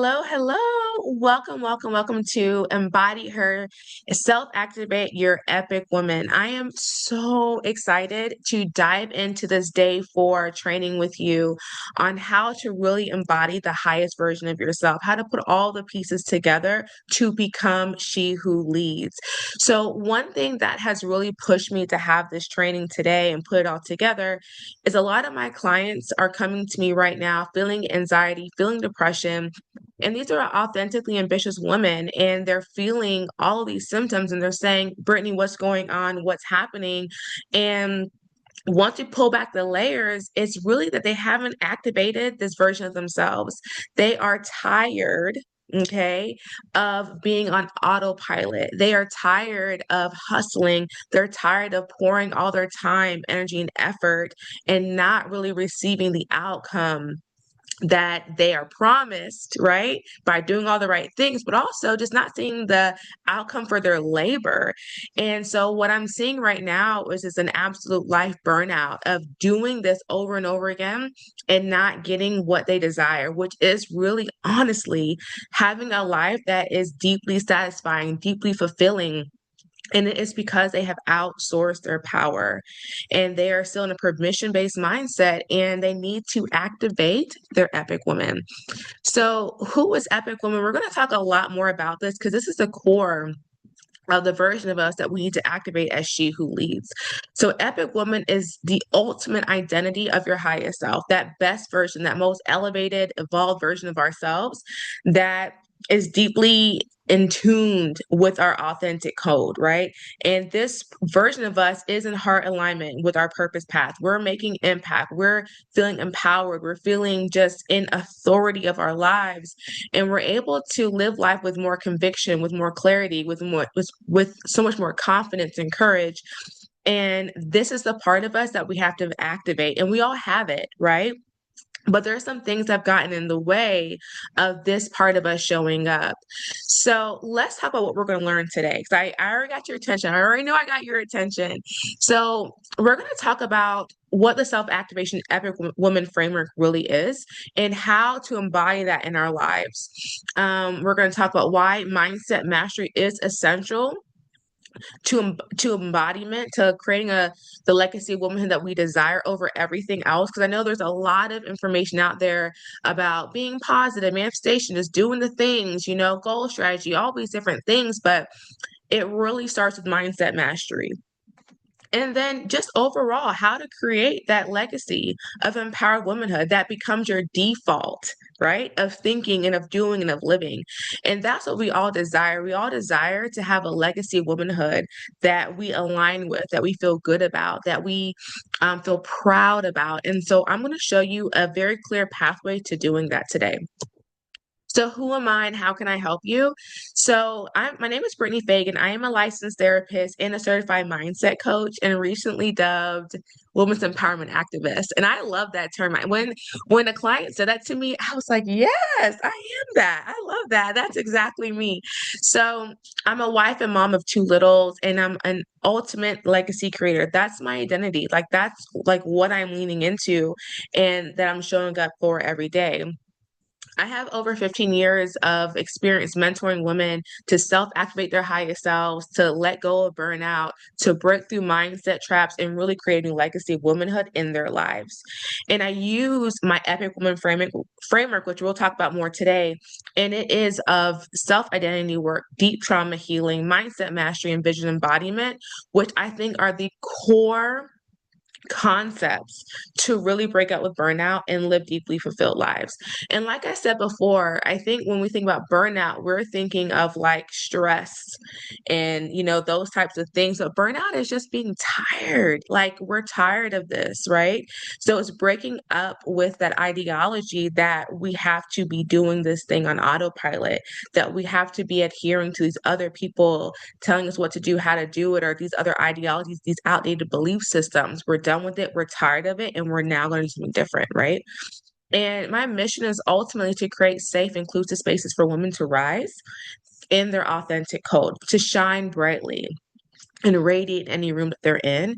Hello, hello. Welcome to Embody Her, Self-Activate Your Epic Woman. I am so excited to dive into this day 4 training with you on how to really embody the highest version of yourself, how to put all the pieces together to become she who leads. So, one thing that has really pushed me to have this training today and put it all together is a lot of my clients are coming to me right now feeling anxiety, feeling depression, and these are authentically ambitious women, and they're feeling all of these symptoms, and they're saying, Brittany, what's going on? What's happening? And once you pull back the layers, it's really that they haven't activated this version of themselves. They are tired, okay, of being on autopilot. They are tired of hustling. They're tired of pouring all their time, energy, and effort and not really receiving the outcome that they are promised, right? By doing all the right things, but also just not seeing the outcome for their labor. And so what I'm seeing right now is just an absolute life burnout of doing this over and over again and not getting what they desire, which is really honestly having a life that is deeply satisfying, deeply fulfilling. And it is because they have outsourced their power and they are still in a permission based mindset and they need to activate their epic woman. So, who is epic woman? We're going to talk a lot more about this because this is the core of the version of us that we need to activate as she who leads. So, epic woman is the ultimate identity of your highest self, that best version, that most elevated, evolved version of ourselves that is deeply in tuned with our authentic code, right? And this version of us is in heart alignment with our purpose path. We're making impact. We're feeling empowered. We're feeling just in authority of our lives, and we're able to live life with more conviction, with more clarity, with so much more confidence and courage. And this is the part of us that we have to activate, and we all have it, right? But there are some things that have gotten in the way of this part of us showing up. So let's talk about what we're going to learn today. Because I already got your attention. I already know I got your attention. So we're going to talk about what the self-activation epic woman framework really is and how to embody that in our lives. We're going to talk about why mindset mastery is essential to embodiment, to creating the legacy of womanhood that we desire over everything else. Because I know there's a lot of information out there about being positive, manifestation, just doing the things, goal strategy, all these different things, but it really starts with mindset mastery. And then just overall, how to create that legacy of empowered womanhood that becomes your default, right? Of thinking and of doing and of living. And that's what we all desire. We all desire to have a legacy of womanhood that we align with, that we feel good about, that we feel proud about. And so I'm going to show you a very clear pathway to doing that today. So who am I and how can I help you? My name is Brittany Fagan. I am a licensed therapist and a certified mindset coach and recently dubbed women's empowerment activist. And I love that term. When a client said that to me, I was like, yes, I am that. I love that. That's exactly me. So I'm a wife and mom of two littles, and I'm an ultimate legacy creator. That's my identity. Like that's like what I'm leaning into and that I'm showing up for every day. I have over 15 years of experience mentoring women to self-activate their highest selves, to let go of burnout, to break through mindset traps, and really creating legacy of womanhood in their lives. And I use my Epic Woman framework, which we'll talk about more today. And it is of self-identity work, deep trauma healing, mindset mastery, and vision embodiment, which I think are the core concepts to really break out with burnout and live deeply fulfilled lives. And like I said before, I think when we think about burnout, we're thinking of like stress and, those types of things. But burnout is just being tired. Like we're tired of this, right? So it's breaking up with that ideology that we have to be doing this thing on autopilot, that we have to be adhering to these other people telling us what to do, how to do it, or these other ideologies, these outdated belief systems. We're done with it. We're tired of it. And we're now going to do something different, right? And my mission is ultimately to create safe, inclusive spaces for women to rise in their authentic code, to shine brightly, and radiate any room that they're in.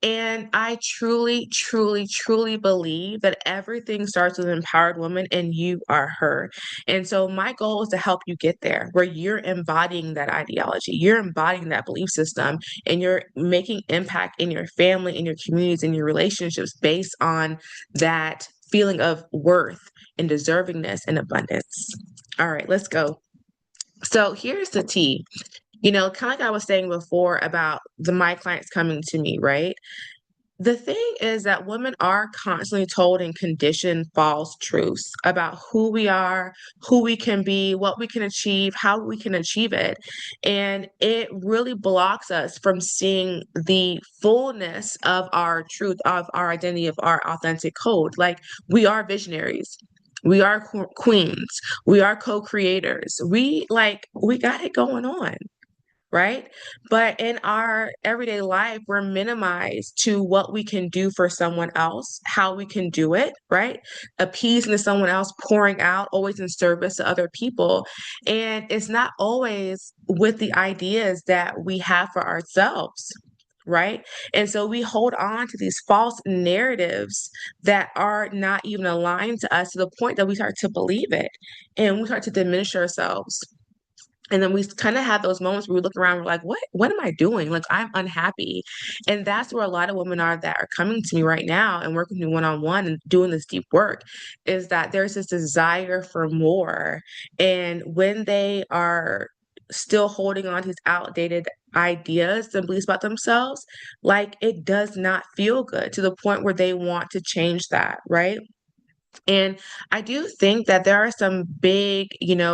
And I truly, truly, truly believe that everything starts with an empowered woman, and you are her. And so my goal is to help you get there where you're embodying that ideology, you're embodying that belief system, and you're making impact in your family, in your communities, in your relationships based on that feeling of worth and deservingness and abundance. All right, let's go. So here's the tea. Kind of like I was saying before about my clients coming to me, right? The thing is that women are constantly told and conditioned false truths about who we are, who we can be, what we can achieve, how we can achieve it. And it really blocks us from seeing the fullness of our truth, of our identity, of our authentic code. Like, we are visionaries. We are queens. We are co-creators. We got it going on, right? But in our everyday life, we're minimized to what we can do for someone else, how we can do it, right? Appeasing to someone else, pouring out, always in service to other people. And it's not always with the ideas that we have for ourselves. Right. And so we hold on to these false narratives that are not even aligned to us to the point that we start to believe it and we start to diminish ourselves. And then we kind of have those moments where we look around, we're like, what am I doing? Like, I'm unhappy. And that's where a lot of women are that are coming to me right now and working with me one-on-one and doing this deep work, is that there's this desire for more. And when they are still holding on to these outdated ideas and beliefs about themselves, like, it does not feel good to the point where they want to change that, right? And I do think that there are some big,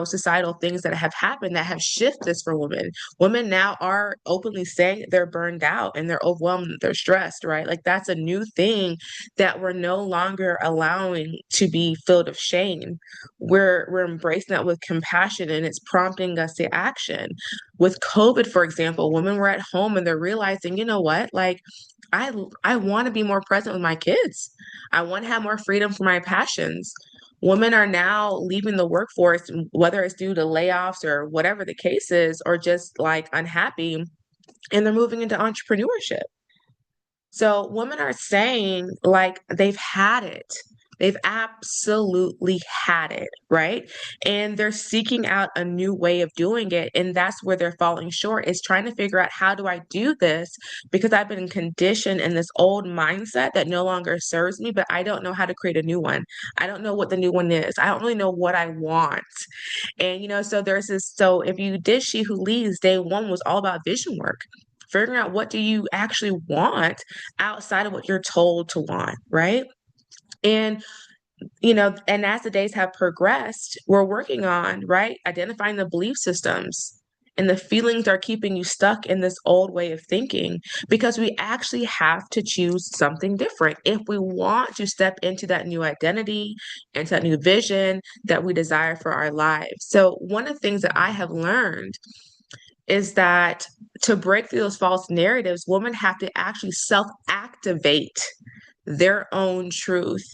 societal things that have happened that have shifted this for women. Women now are openly saying they're burned out and they're overwhelmed, they're stressed, right? Like, that's a new thing that we're no longer allowing to be filled of shame. We're embracing that with compassion, and it's prompting us to action. With COVID, for example, women were at home and they're realizing, you know what? Like, I I want to be more present with my kids. I want to have more freedom for my passions. Women are now leaving the workforce, whether it's due to layoffs or whatever the case is, or just like unhappy, and they're moving into entrepreneurship. So women are saying like they've had it. They've absolutely had it, right? And they're seeking out a new way of doing it. And that's where they're falling short, is trying to figure out, how do I do this? Because I've been conditioned in this old mindset that no longer serves me, but I don't know how to create a new one. I don't know what the new one is. I don't really know what I want. And, so there's this, so if you did She Who Leads, day one was all about vision work. Figuring out, what do you actually want outside of what you're told to want, right? And and as the days have progressed, we're working on, right, identifying the belief systems and the feelings that are keeping you stuck in this old way of thinking, because we actually have to choose something different if we want to step into that new identity, into that new vision that we desire for our lives. So one of the things that I have learned is that to break through those false narratives, women have to actually self-activate their own truth,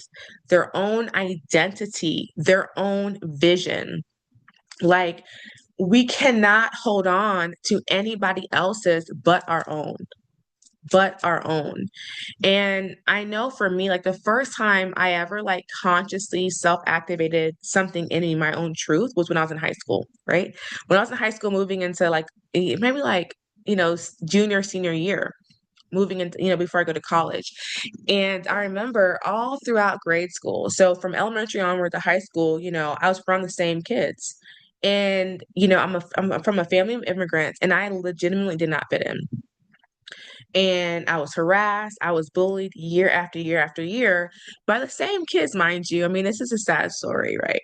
their own identity, their own vision. Like, we cannot hold on to anybody else's but our own. And I know for me, like, the first time I ever like consciously self-activated something in me, my own truth, was when I was in high school, right? When I was in high school, moving into like maybe like, junior, senior year, moving into, before I go to college. And I remember all throughout grade school, so from elementary onward to high school, I was around the same kids. And, I'm from a family of immigrants, and I legitimately did not fit in. And I was harassed, I was bullied year after year after year by the same kids, mind you. I mean, this is a sad story, right?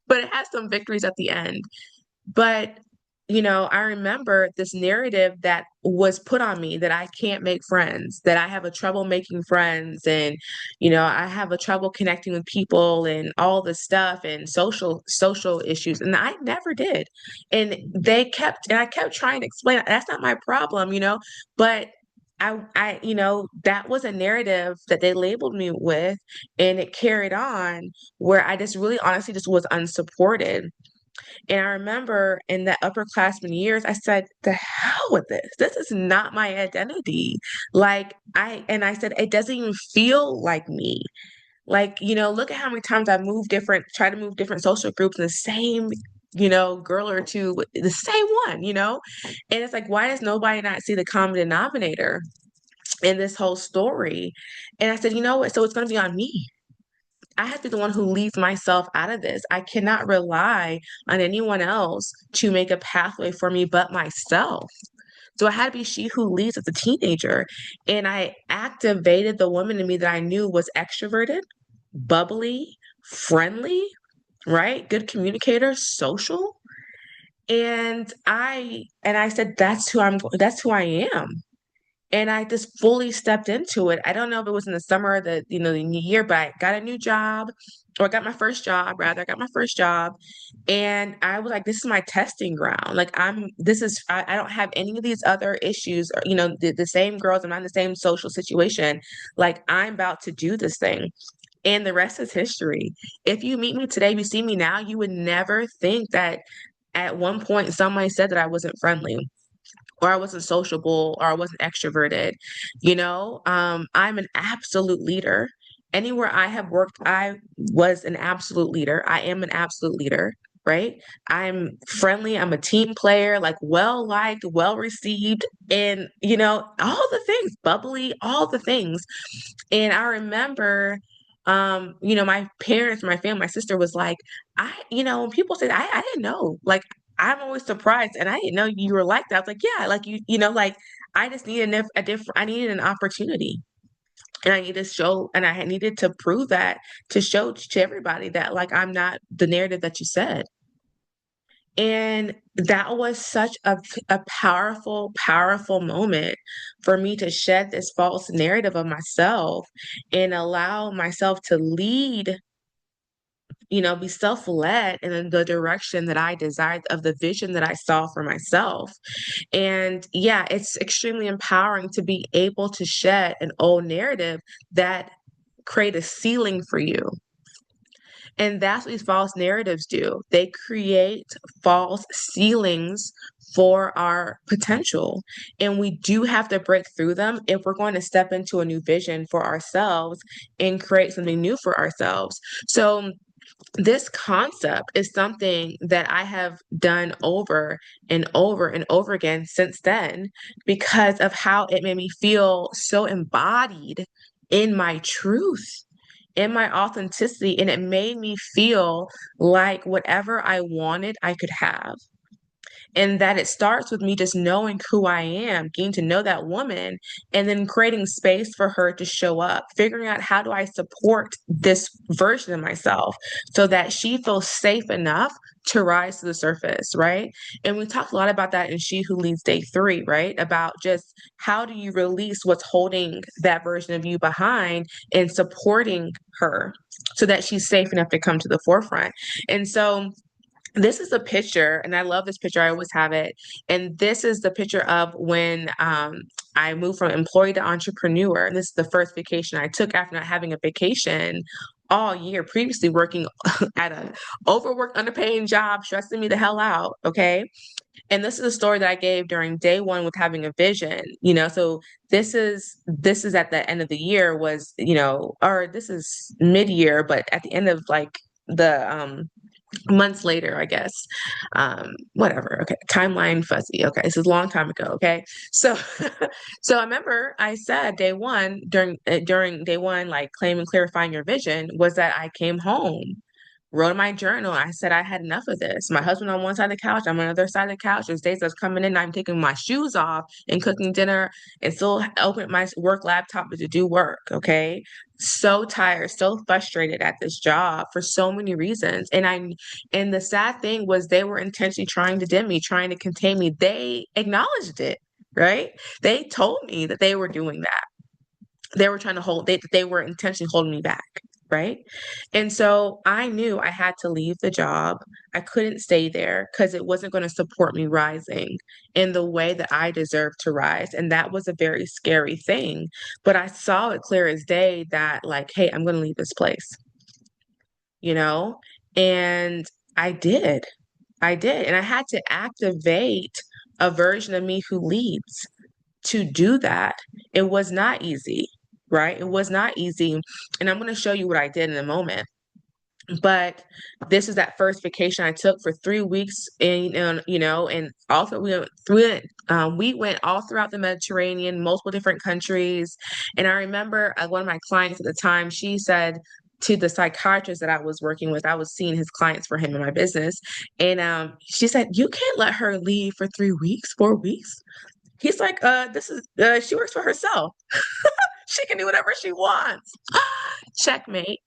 But it has some victories at the end. But, I remember this narrative that was put on me, that I can't make friends, that I have a trouble making friends, and, I have a trouble connecting with people and all this stuff, and social issues. And I never did. And I kept trying to explain, that's not my problem, but that was a narrative that they labeled me with, and it carried on, where I just really honestly just was unsupported. And I remember in the upperclassmen years, I said, the hell with this. This is not my identity. And I said, it doesn't even feel like me. Like, look at how many times I've try to move different social groups in the same, girl or two, the same one. And it's like, why does nobody not see the common denominator in this whole story? And I said, you know what? So it's going to be on me. I have to be the one who leads myself out of this. I cannot rely on anyone else to make a pathway for me but myself. So I had to be she who leads as a teenager. And I activated the woman in me that I knew was extroverted, bubbly, friendly, right? Good communicator, social. And I said, that's who I am. And I just fully stepped into it. I don't know if it was in the summer of the new year, but I got a new job, or I got my first job, rather. I got my first job. And I was like, this is my testing ground. Like, I don't have any of these other issues, or, the same girls. I'm not in the same social situation. Like, I'm about to do this thing. And the rest is history. If you meet me today, you see me now, you would never think that at one point somebody said that I wasn't friendly, or I wasn't sociable, or I wasn't extroverted. I'm an absolute leader. Anywhere I have worked, I was an absolute leader. I am an absolute leader, right? I'm friendly. I'm a team player, like well liked, well received, and all the things, bubbly, all the things. And I remember, my parents, my family, my sister was like, when people say that, I didn't know. Like, I'm always surprised, and I didn't know you were like that. I was like, yeah, like like I just needed I needed an opportunity, and I needed to prove that, to show to everybody that, like, I'm not the narrative that you said. And that was such a powerful, powerful moment for me to shed this false narrative of myself and allow myself to lead, be self-led in the direction that I desired, of the vision that I saw for myself. And yeah, it's extremely empowering to be able to shed an old narrative that create a ceiling for you. And that's what these false narratives do. They create false ceilings for our potential. And we do have to break through them if we're going to step into a new vision for ourselves and create something new for ourselves. So, this concept is something that I have done over and over and over again since then, because of how it made me feel so embodied in my truth, in my authenticity. And it made me feel like whatever I wanted, I could have. And that it starts with me just knowing who I am, getting to know that woman, and then creating space for her to show up, figuring out how do I support this version of myself so that she feels safe enough to rise to the surface, right? And we talked a lot about that in She Who Leads Day 3, right? About just how do you release what's holding that version of you behind, and supporting her so that she's safe enough to come to the forefront. And so this is a picture, and I love this picture. I always have it. And this is the picture of when I moved from employee to entrepreneur. And this is the first vacation I took after not having a vacation all year, previously working at a overworked, underpaid job, stressing me the hell out. Okay. And this is a story that I gave during day one with having a vision, so this is at the end of the year, was, or this is mid-year, but at the end of like the months later, I guess. Whatever. Okay. Timeline fuzzy. Okay. This is a long time ago. Okay. So, so I remember I said day one, during day one, like claiming, clarifying your vision, was that I came home, wrote in my journal. I said I had enough of this. My husband on one side of the couch, I'm on the other side of the couch. There's days that's coming in, I'm taking my shoes off and cooking dinner and still open my work laptop to do work. Okay. So tired, so frustrated at this job for so many reasons. And the sad thing was, they were intentionally trying to dim me, trying to contain me. They acknowledged it, right? They told me that they were doing that. They were trying to they were intentionally holding me back, right? And so I knew I had to leave the job. I couldn't stay there because it wasn't going to support me rising in the way that I deserved to rise. And that was a very scary thing. But I saw it clear as day that, like, hey, I'm going to leave this place, you know? And I did. I did. And I had to activate a version of me who leads to do that. It was not easy, right? It was not easy. And I'm going to show you what I did in a moment. But this is that first vacation I took for 3 weeks, and also we went all throughout the Mediterranean, multiple different countries. And I remember one of my clients at the time, she said to the psychiatrist that I was working with, I was seeing his clients for him in my business, and she said, "You can't let her leave for 3 weeks, 4 weeks." He's like, "This is she works for herself. She can do whatever she wants." Checkmate.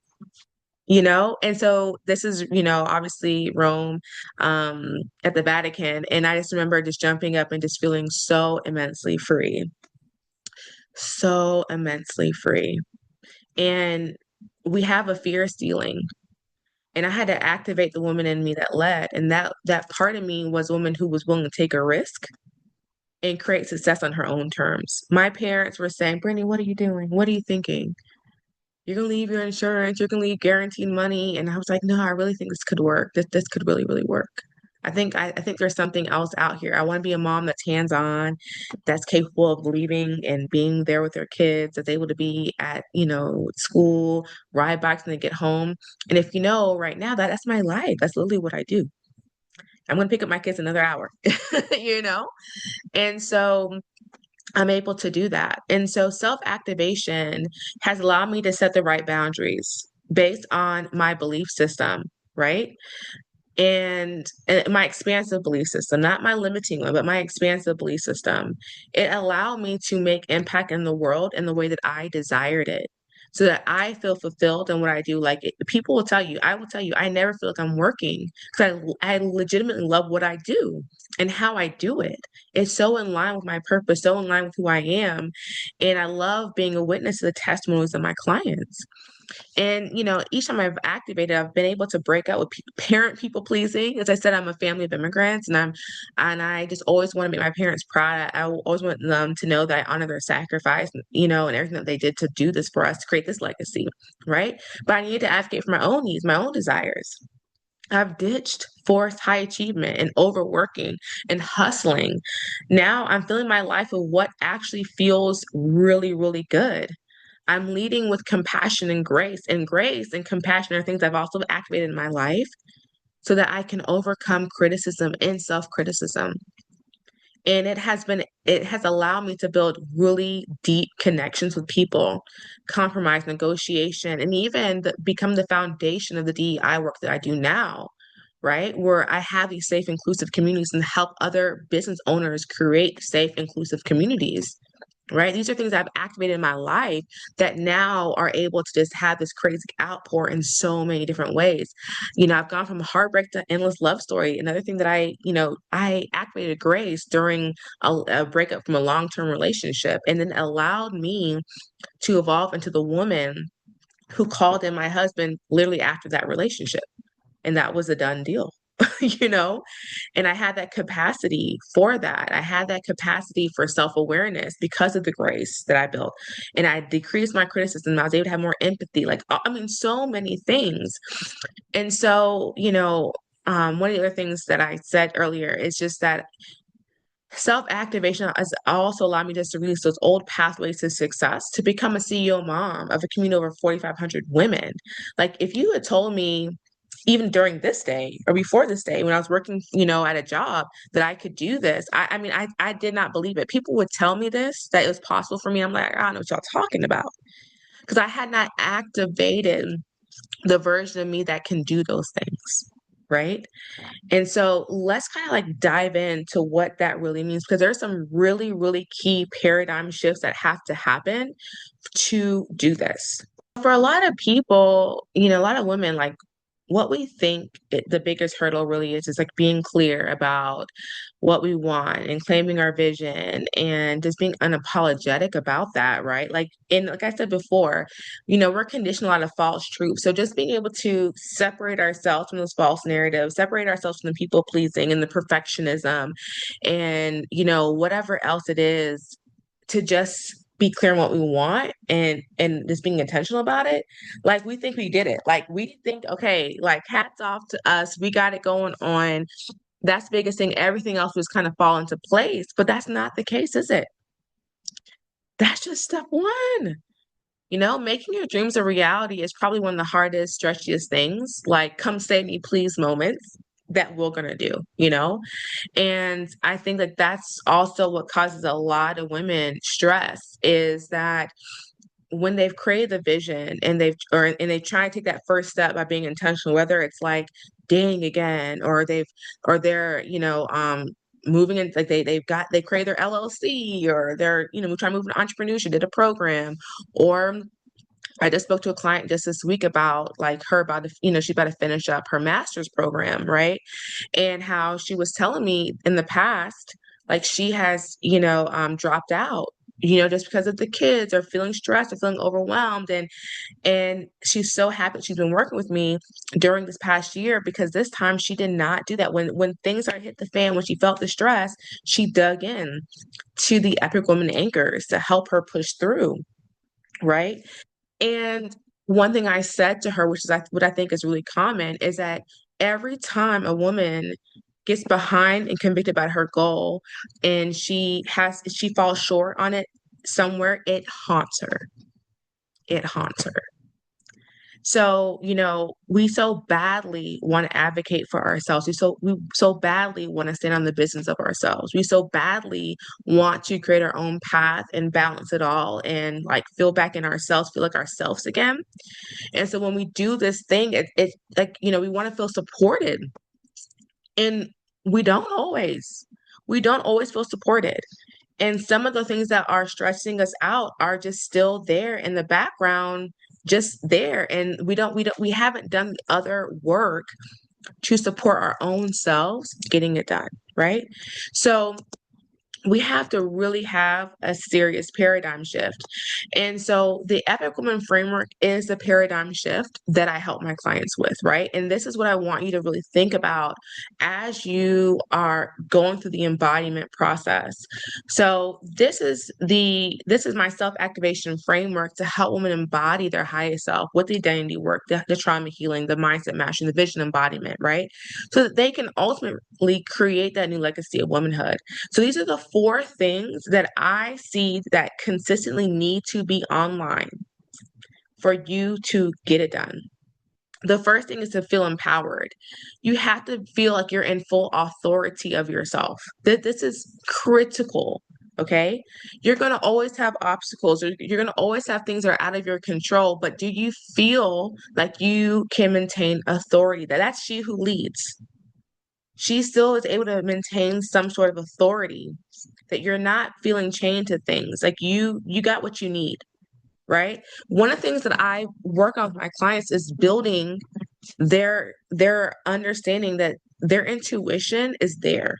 And so this is, obviously Rome, at the Vatican. And I just remember just jumping up and just feeling so immensely free, so immensely free. And we have a fear ceiling. And I had to activate the woman in me that led. And that part of me was a woman who was willing to take a risk and create success on her own terms. My parents were saying, "Brittany, what are you doing? What are you thinking? You're gonna leave your insurance, you're gonna leave guaranteed money." And I was like, "No, I really think this could work. This could really, really work. I think there's something else out here. I want to be a mom that's hands-on, that's capable of leaving and being there with their kids, that's able to be at, school, ride bikes when they get home." And if you know right now that's my life. That's literally what I do. I'm gonna pick up my kids another hour, you know? And so I'm able to do that. And so self-activation has allowed me to set the right boundaries based on my belief system, right? And my expansive belief system, not my limiting one, but my expansive belief system. It allowed me to make impact in the world in the way that I desired it. So that I feel fulfilled in what I do. Like people will tell you, I will tell you, I never feel like I'm working because I legitimately love what I do and how I do it. It's so in line with my purpose, so in line with who I am. And I love being a witness to the testimonies of my clients. And, each time I've activated, I've been able to break out with parent people pleasing. As I said, I'm a family of immigrants, and I just always want to make my parents proud. I always want them to know that I honor their sacrifice, and everything that they did to do this for us, to create this legacy, right? But I need to advocate for my own needs, my own desires. I've ditched forced high achievement and overworking and hustling. Now I'm feeling my life of what actually feels really, really good. I'm leading with compassion and grace. And grace and compassion are things I've also activated in my life so that I can overcome criticism and self-criticism. And it has allowed me to build really deep connections with people, compromise, negotiation, and even become the foundation of the DEI work that I do now, right? Where I have these safe, inclusive communities and help other business owners create safe, inclusive communities. Right? These are things I've activated in my life that now are able to just have this crazy outpour in so many different ways. I've gone from heartbreak to endless love story. Another thing that I activated grace during a breakup from a long-term relationship, and then allowed me to evolve into the woman who called in my husband literally after that relationship. And that was a done deal, you know? And I had that capacity for that. I had that capacity for self-awareness because of the grace that I built. And I decreased my criticism. I was able to have more empathy. Like, I mean, so many things. And so, one of the other things that I said earlier is just that self-activation has also allowed me just to release those old pathways to success to become a CEO mom of a community of over 4,500 women. Like, if you had told me, even during this day or before this day, when I was working, at a job, that I could do this, I mean, I did not believe it. People would tell me this, that it was possible for me. I'm like, I don't know what y'all talking about. Because I had not activated the version of me that can do those things. Right. And so let's kind of like dive into what that really means, because there's some really, really key paradigm shifts that have to happen to do this. For a lot of people, a lot of women, like what we think the biggest hurdle really is like being clear about what we want and claiming our vision and just being unapologetic about that, right? Like I said before, we're conditioned a lot of false truths. So just being able to separate ourselves from those false narratives, separate ourselves from the people pleasing and the perfectionism and, whatever else it is, to just be clear on what we want and just being intentional about it. Like we think we did it. Like we think, okay, like hats off to us. We got it going on. That's the biggest thing. Everything else was kind of fall into place, but that's not the case, is it? That's just step one. Making your dreams a reality is probably one of the hardest, stretchiest things, like come save me, please moments that we're going to do. And I think that that's also what causes a lot of women stress is that when they've created the vision and they try to take that first step by being intentional, whether it's like dating again or they're, moving in like they created their LLC or they're, trying to move into entrepreneurship, did a program, or I just spoke to a client just this week about like her about to, she's about to finish up her master's program, right? And how she was telling me in the past, like she has, dropped out, just because of the kids or feeling stressed or feeling overwhelmed. And she's so happy she's been working with me during this past year because this time she did not do that. When things are hit the fan, when she felt the stress, she dug in to the Epic Woman anchors to help her push through, right? And one thing I said to her, which is what I think is really common, is that every time a woman gets behind and convicted about her goal and she falls short on it somewhere, it haunts her. It haunts her. So, we so badly want to advocate for ourselves. We so badly want to stand on the business of ourselves. We so badly want to create our own path and balance it all and like feel back in ourselves, feel like ourselves again. And so when we do this thing, it like, we want to feel supported. And we don't always. We don't always feel supported. And some of the things that are stressing us out are just still there in the background, just there. And we haven't done the other work to support our own selves getting it done, right? So we have to really have a serious paradigm shift. And so the Epic Woman framework is the paradigm shift that I help my clients with, right? And this is what I want you to really think about as you are going through the embodiment process. So this is my self-activation framework to help women embody their highest self with the identity work, the trauma healing, the mindset mastering, the vision embodiment, right? So that they can ultimately create that new legacy of womanhood. So these are the four things that I see that consistently need to be online for you to get it done. The first thing is to feel empowered. You have to feel like you're in full authority of yourself. That this is critical. Okay. You're going to always have obstacles or you're going to always have things that are out of your control, but do you feel like you can maintain authority? That's she who leads. She still is able to maintain some sort of authority, that you're not feeling chained to things. Like you got what you need, right? One of the things that I work on with my clients is building their understanding that their intuition is there,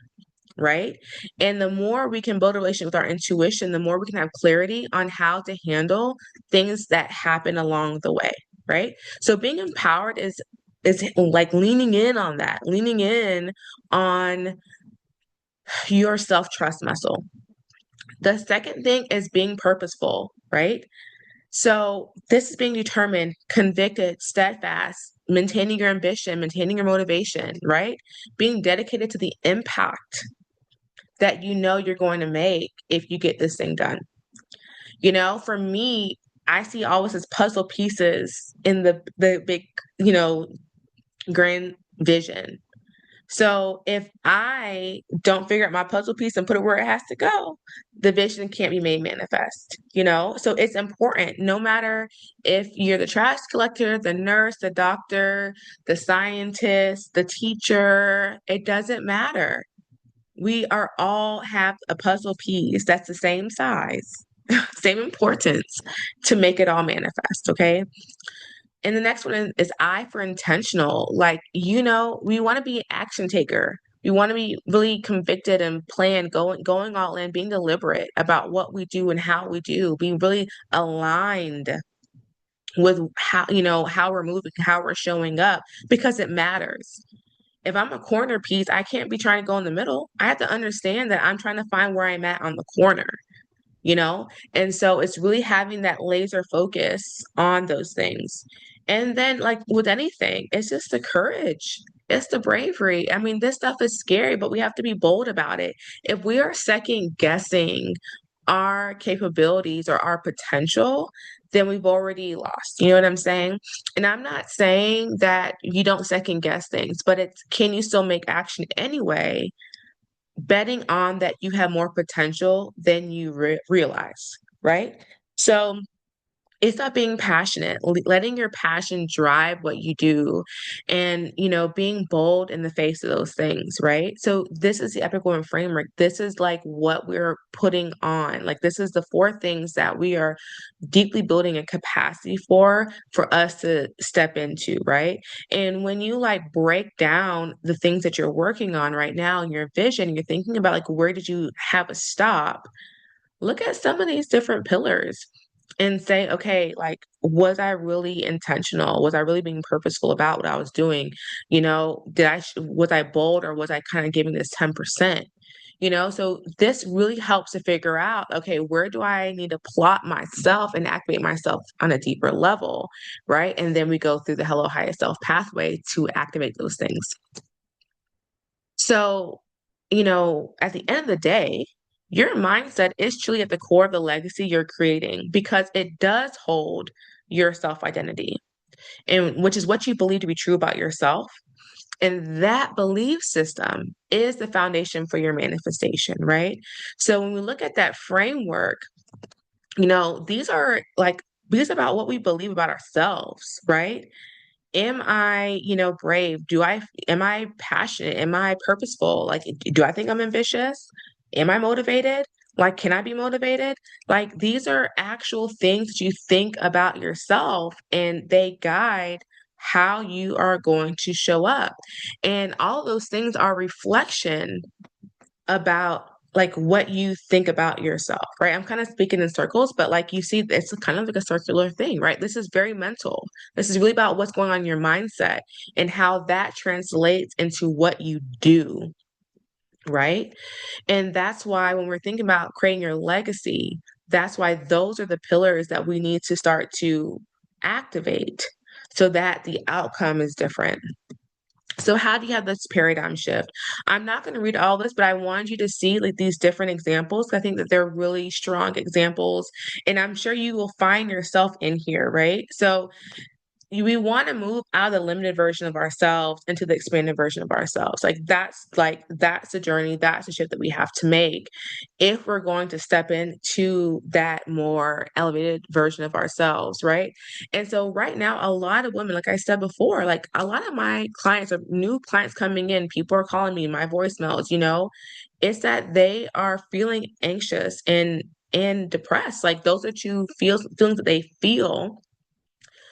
right? And the more we can build a relationship with our intuition, the more we can have clarity on how to handle things that happen along the way, right? So being empowered is like leaning in on that, leaning in on your self-trust muscle. The second thing is being purposeful, right? So this is being determined, convicted, steadfast, maintaining your ambition, maintaining your motivation, right? Being dedicated to the impact that you're going to make if you get this thing done. For me, I see always as puzzle pieces in the big, grand vision. So if I don't figure out my puzzle piece and put it where it has to go, the vision can't be made manifest. So it's important, no matter if you're the trash collector, the nurse, the doctor, the scientist, the teacher, it doesn't matter. We are all have a puzzle piece that's the same size, same importance to make it all manifest, okay? And the next one is I for intentional. Like, we want to be an action taker. We want to be really convicted and plan, going all in, being deliberate about what we do and how we do, being really aligned with how we're moving, how we're showing up, because it matters. If I'm a corner piece, I can't be trying to go in the middle. I have to understand that I'm trying to find where I'm at on the corner, you know? And so it's really having that laser focus on those things. And then, like with anything, it's just the courage. It's the bravery. I mean, this stuff is scary, but we have to be bold about it. If we are second guessing our capabilities or our potential, then we've already lost. You know what I'm saying? And I'm not saying that you don't second guess things, but it's can you still make action anyway, betting on that you have more potential than you realize, right? So it's not being passionate, letting your passion drive what you do and, being bold in the face of those things, right? So this is the Epic Woman framework. This is like what we're putting on. Like this is the four things that we are deeply building a capacity for us to step into, right? And when you like break down the things that you're working on right now in your vision, you're thinking about like where did you have a stop? Look at some of these different pillars and say, okay, like, was I really intentional? Was I really being purposeful about what I was doing? Was I bold or was I kind of giving this 10%? So this really helps to figure out, okay, where do I need to plot myself and activate myself on a deeper level, right? And then we go through the Hello Higher Self pathway to activate those things. So, at the end of the day, your mindset is truly at the core of the legacy you're creating because it does hold your self identity, and which is what you believe to be true about yourself. And that belief system is the foundation for your manifestation, right? So when we look at that framework, these are about what we believe about ourselves, right? Am I, brave? Am I passionate? Am I purposeful? Like, do I think I'm ambitious? Am I motivated? Like, can I be motivated? Like, these are actual things that you think about yourself and they guide how you are going to show up. And all of those things are reflection about like what you think about yourself, right? I'm kind of speaking in circles, but like you see, it's kind of like a circular thing, right? This is very mental. This is really about what's going on in your mindset and how that translates into what you do, right? And that's why when we're thinking about creating your legacy, that's why those are the pillars that we need to start to activate so that the outcome is different. So how do you have this paradigm shift? I'm not going to read all this, but I wanted you to see like these different examples. I think that they're really strong examples, and I'm sure you will find yourself in here, right? So we want to move out of the limited version of ourselves into the expanded version of ourselves. That's the journey, that's the shift that we have to make if we're going to step into that more elevated version of ourselves, right? And so right now, a lot of women, like I said before, like a lot of my clients or new clients coming in, people are calling me my voicemails, it's that they are feeling anxious and depressed. Like those are two feelings that they feel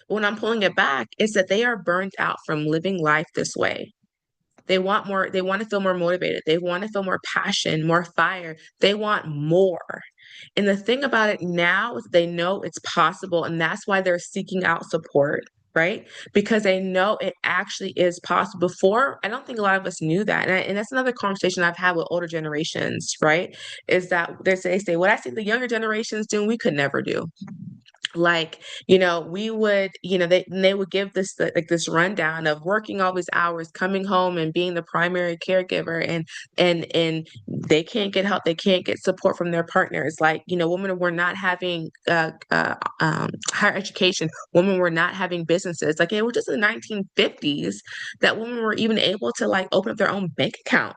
when I'm pulling it back, is that they are burnt out from living life this way. They want more, they want to feel more motivated. They want to feel more passion, more fire. They want more. And the thing about it now is they know it's possible. And that's why they're seeking out support, right? Because they know it actually is possible. Before, I don't think a lot of us knew that. And that's another conversation I've had with older generations, right? Is that they say, what I see the younger generations doing, we could never do. Like, we would, they would give this like this rundown of working all these hours, coming home and being the primary caregiver, and they can't get help, they can't get support from their partners. Like, women were not having higher education, women were not having businesses. Like it was just in the 1950s that women were even able to like open up their own bank account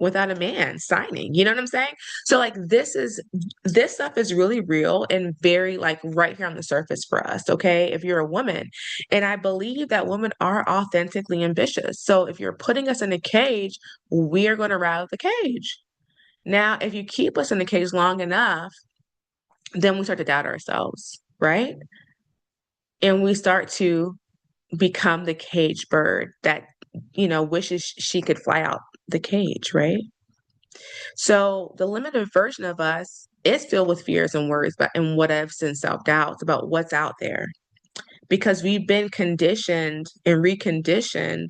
without a man signing. You know what I'm saying? So like this stuff is really real and very like right here on the surface for us, okay? If you're a woman. And I believe that women are authentically ambitious. So if you're putting us in a cage, we are going to rattle the cage. Now, if you keep us in the cage long enough, then we start to doubt ourselves, right? And we start to become the cage bird that, wishes she could fly out the cage, right? So the limited version of us is filled with fears and worries and what ifs and self-doubts about what's out there because we've been conditioned and reconditioned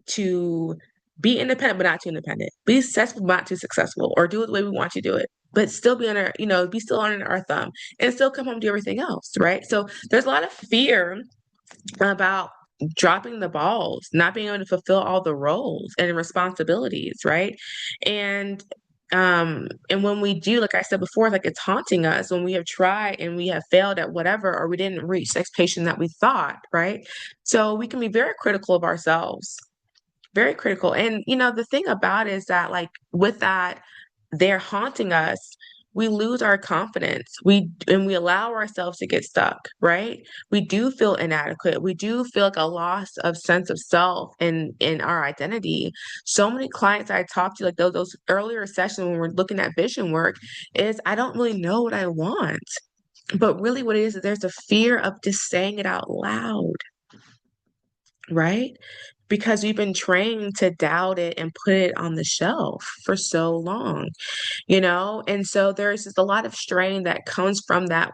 to be independent but not too independent, be successful but not too successful, or do it the way we want to do it, but still be under, be still under our thumb and still come home to everything else, right? So there's a lot of fear about dropping the balls, not being able to fulfill all the roles and responsibilities, right? And and when we do, like I said before, like it's haunting us when we have tried and we have failed at whatever, or we didn't reach the expectation that we thought, right? So we can be very critical of ourselves, very critical. And the thing about it is that, like, with that, they're haunting us. We lose our confidence. We allow ourselves to get stuck, right? We do feel inadequate. We do feel like a loss of sense of self in our identity. So many clients I talk to, like those earlier sessions when we're looking at vision work, is I don't really know what I want. But really what it is there's a fear of just saying it out loud, right? Because we've been trained to doubt it and put it on the shelf for so long, And so there's just a lot of strain that comes from that,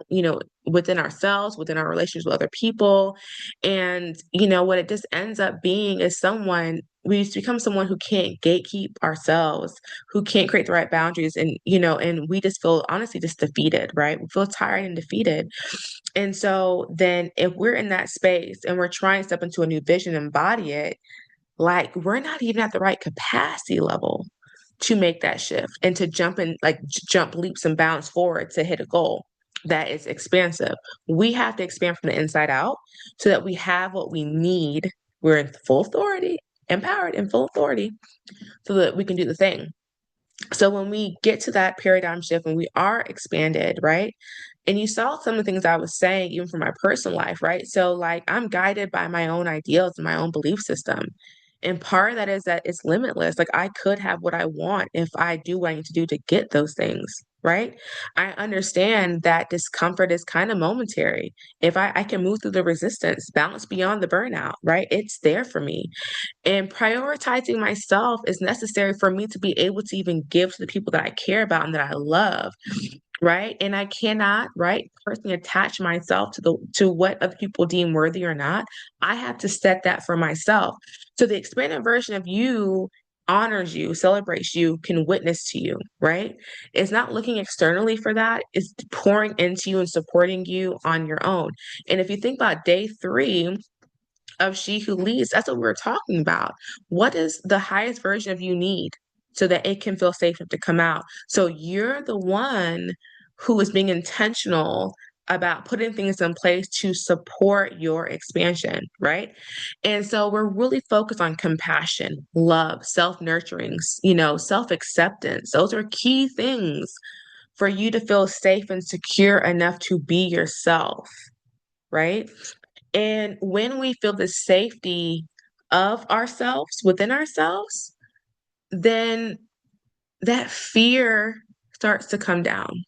within ourselves, within our relationships with other people. And, what it just ends up being is we just become someone who can't gatekeep ourselves, who can't create the right boundaries. And, and we just feel honestly just defeated, right? We feel tired and defeated. And so then if we're in that space and we're trying to step into a new vision and embody it, like we're not even at the right capacity level to make that shift and to jump leaps and bounds forward to hit a goal that is expansive. We have to expand from the inside out so that we have what we need. We're in full authority, empowered in full authority, so that we can do the thing. So when we get to that paradigm shift, when we are expanded, right? And you saw some of the things I was saying, even from my personal life, right? So, like, I'm guided by my own ideals and my own belief system. And part of that is that it's limitless. Like, I could have what I want if I do what I need to do to get those things, right? I understand that discomfort is kind of momentary. If I can move through the resistance, balance beyond the burnout, right? It's there for me. And prioritizing myself is necessary for me to be able to even give to the people that I care about and that I love, right? And I cannot, right, personally attach myself to what other people deem worthy or not. I have to set that for myself. So the expanded version of you honors you, celebrates you, can witness to you, right? It's not looking externally for that. It's pouring into you and supporting you on your own. And if you think about day 3 of She Who Leads, that's what we're talking about. What does the highest version of you need so that it can feel safe to come out? So you're the one who is being intentional about putting things in place to support your expansion, right? And so we're really focused on compassion, love, self-nurturing, self-acceptance. Those are key things for you to feel safe and secure enough to be yourself, right? And when we feel the safety of ourselves, within ourselves, then that fear starts to come down,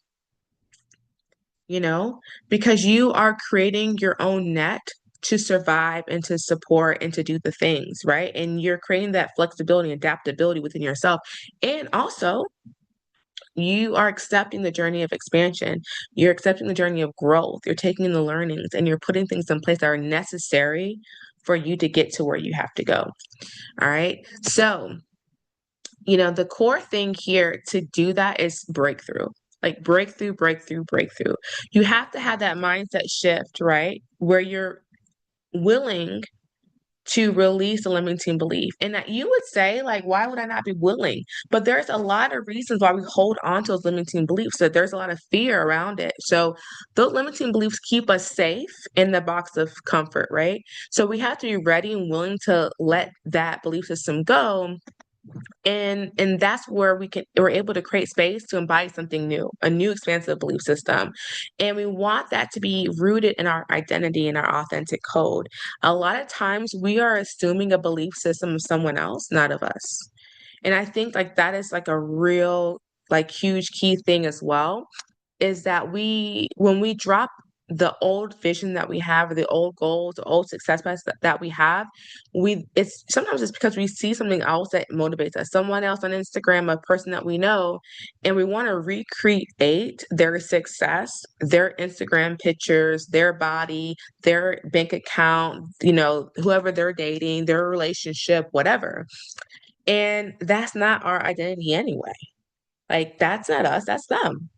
because you are creating your own net to survive and to support and to do the things, right? And you're creating that flexibility and adaptability within yourself. And also, you are accepting the journey of expansion. You're accepting the journey of growth. You're taking in the learnings and you're putting things in place that are necessary for you to get to where you have to go. All right. So, the core thing here to do that is breakthrough. Like breakthrough, breakthrough, breakthrough. You have to have that mindset shift, right? Where you're willing to release a limiting belief. And that you would say, like, why would I not be willing? But there's a lot of reasons why we hold on to those limiting beliefs. So there's a lot of fear around it. So those limiting beliefs keep us safe in the box of comfort, right? So we have to be ready and willing to let that belief system go. And that's where we're able to create space to embody something new, a new expansive belief system. And we want that to be rooted in our identity and our authentic code. A lot of times we are assuming a belief system of someone else, not of us. And I think like that is like a real, like, huge key thing as well, is that when we drop the old vision that we have, or the old goals, the old success plans that we have, it's sometimes it's because we see something else that motivates us, someone else on Instagram, a person that we know, and we want to recreate their success, their Instagram pictures, their body, their bank account, whoever they're dating, their relationship, whatever. And that's not our identity anyway. Like, that's not us, that's them.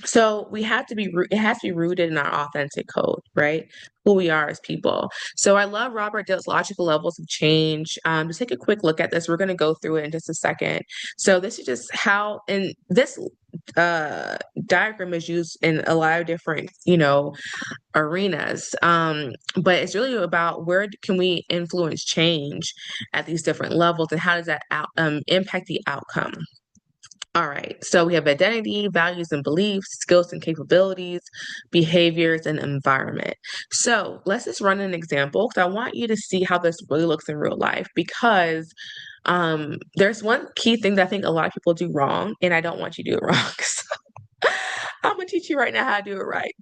So we have to be, it has to be rooted in our authentic code, right? Who we are as people. So I love Robert Dill's logical levels of change. Just take a quick look at this. We're going to go through it in just a second. So this is just how, and this uh diagram is used in a lot of different, arenas. But it's really about where can we influence change at these different levels, and how does that impact the outcome? All right, so we have identity, values and beliefs, skills and capabilities, behaviors, and environment. So let's just run an example because I want you to see how this really looks in real life, because there's one key thing that I think a lot of people do wrong, and I don't want you to do it wrong. So I'm gonna teach you right now how to do it right.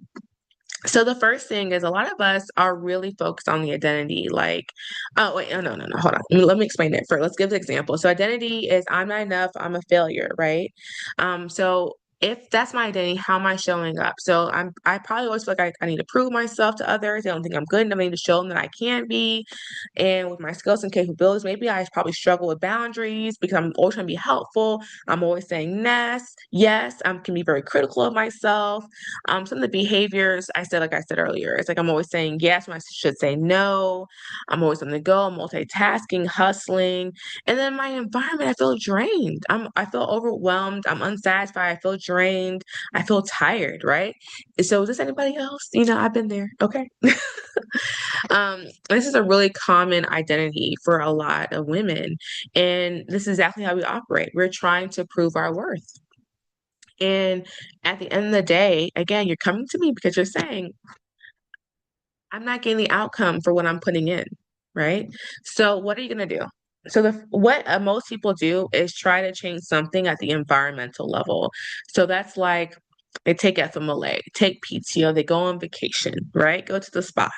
So the first thing is, a lot of us are really focused on the identity. Like, oh wait, oh, no, hold on. Let me explain it first. Let's give the example. So identity is I'm not enough, I'm a failure, right? So if that's my identity, how am I showing up? So I probably always feel like I need to prove myself to others. They don't think I'm good enough. I need to show them that I can be. And with my skills and capabilities, maybe I probably struggle with boundaries because I'm always trying to be helpful. I'm always saying yes. I can be very critical of myself. Some of the behaviors I said, like I said earlier, it's like I'm always saying yes when I should say no. I'm always on the go, I'm multitasking, hustling. And then my environment, I feel drained. I feel overwhelmed. I'm unsatisfied. I feel drained. I feel tired, right? So is this anybody else? I've been there. Okay. This is a really common identity for a lot of women. And this is exactly how we operate. We're trying to prove our worth. And at the end of the day, again, you're coming to me because you're saying, I'm not getting the outcome for what I'm putting in, right? So what are you going to do? So what most people do is try to change something at the environmental level. So that's like they take FMLA, take PTO, they go on vacation, right? Go to the spa.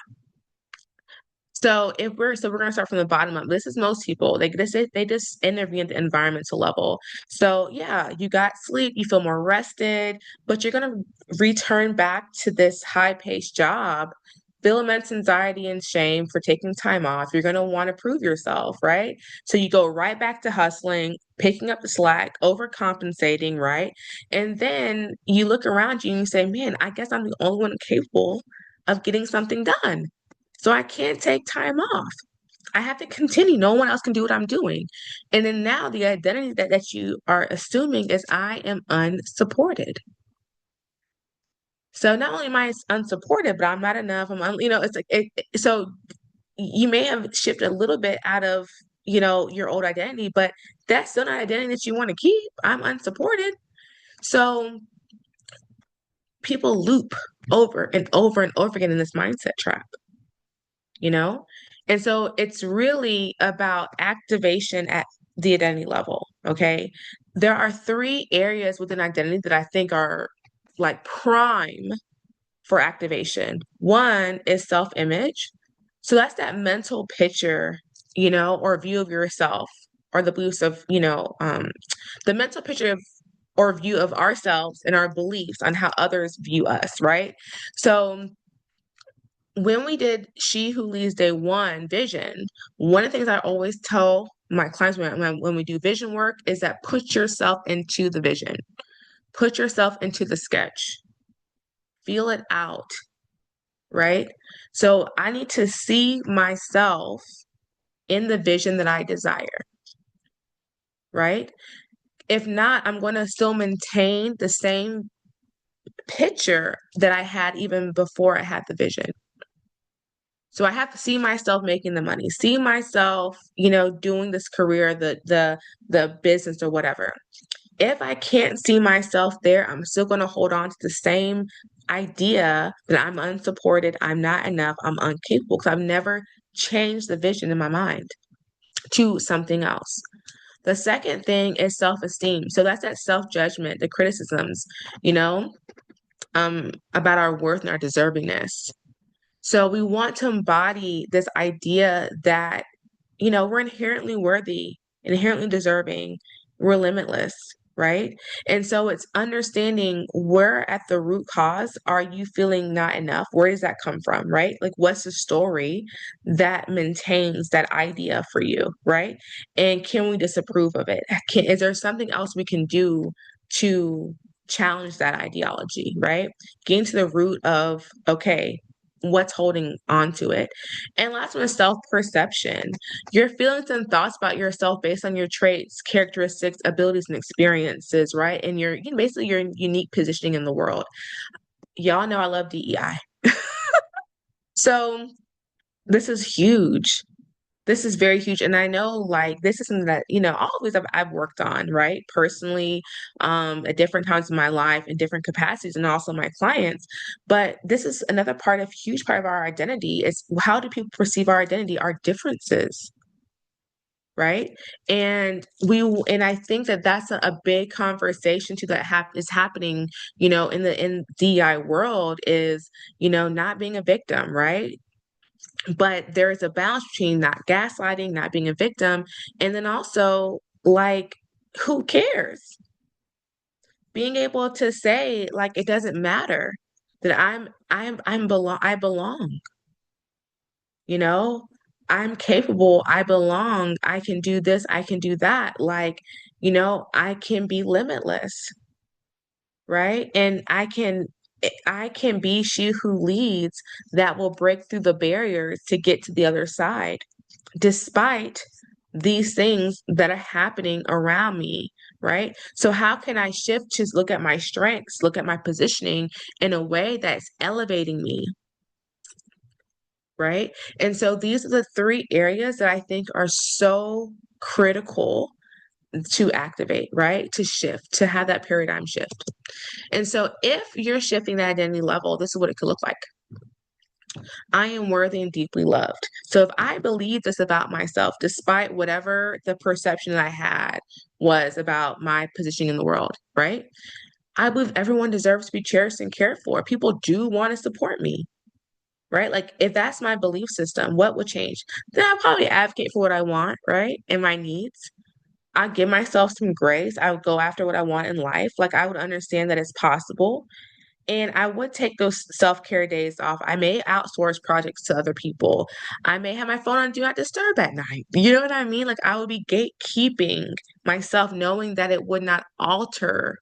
So we're gonna start from the bottom up. This is most people. They just intervene at the environmental level. So yeah, you got sleep, you feel more rested, but you're gonna return back to this high-paced job, feel immense anxiety and shame for taking time off. You're gonna want to prove yourself, right? So you go right back to hustling, picking up the slack, overcompensating, right? And then you look around you and you say, man, I guess I'm the only one capable of getting something done. So I can't take time off. I have to continue. No one else can do what I'm doing. And then now the identity that you are assuming is I am unsupported. So not only am I unsupported, but I'm not enough. It's like so you may have shifted a little bit out of, your old identity, but that's still not identity that you want to keep. I'm unsupported. So people loop over and over and over again in this mindset trap. you know? And so it's really about activation at the identity level, okay? There are three areas within identity that I think are like prime for activation. One is self-image. So that's that mental picture, or view of yourself, or the beliefs of, the mental picture of or view of ourselves and our beliefs on how others view us, right? So when we did She Who Leads Day One vision, one of the things I always tell my clients when we do vision work is that put yourself into the vision, put yourself into the sketch, feel it out, right? So I need to see myself in the vision that I desire, right? If not, I'm going to still maintain the same picture that I had even before I had the vision. So I have to see myself making the money, see myself, doing this career, the business or whatever. If I can't see myself there, I'm still going to hold on to the same idea that I'm unsupported, I'm not enough, I'm incapable, because I've never changed the vision in my mind to something else. The second thing is self-esteem. So that's that self-judgment, the criticisms, you know, about our worth and our deservingness. So we want to embody this idea that, we're inherently worthy, inherently deserving, we're limitless, right? And so it's understanding where at the root cause are you feeling not enough? Where does that come from, right? Like what's the story that maintains that idea for you, right? And can we disapprove of it? Is there something else we can do to challenge that ideology, right? Getting to the root of, okay, what's holding on to it. And last one is self-perception. Your feelings and thoughts about yourself based on your traits, characteristics, abilities, and experiences, right? And basically your unique positioning in the world. Y'all know I love DEI. So this is huge. This is very huge. And I know like this is something that, always I've worked on, right? Personally, at different times in my life in different capacities and also my clients. But this is another huge part of our identity is how do people perceive our identity, our differences, right? And I think that that's a big conversation too that is happening, in DEI world is, not being a victim, right? But there is a balance between not gaslighting, not being a victim, and then also like, who cares? Being able to say like it doesn't matter that I belong, you know? I'm capable, I belong, I can do this, I can do that. Like, I can be limitless, right? And I can be she who leads that will break through the barriers to get to the other side despite these things that are happening around me, right? So, how can I shift to look at my strengths, look at my positioning in a way that's elevating me, right? And so, these are the three areas that I think are so critical to activate, right? To shift, to have that paradigm shift. And so, if you're shifting that identity level, this is what it could look like. I am worthy and deeply loved. So if I believe this about myself, despite whatever the perception that I had was about my positioning in the world, right? I believe everyone deserves to be cherished and cared for. People do want to support me, right? Like if that's my belief system, what would change? Then I'll probably advocate for what I want, right? And my needs. I give myself some grace. I would go after what I want in life. Like I would understand that it's possible. And I would take those self-care days off. I may outsource projects to other people. I may have my phone on Do Not Disturb at night. You know what I mean? Like I would be gatekeeping myself, knowing that it would not alter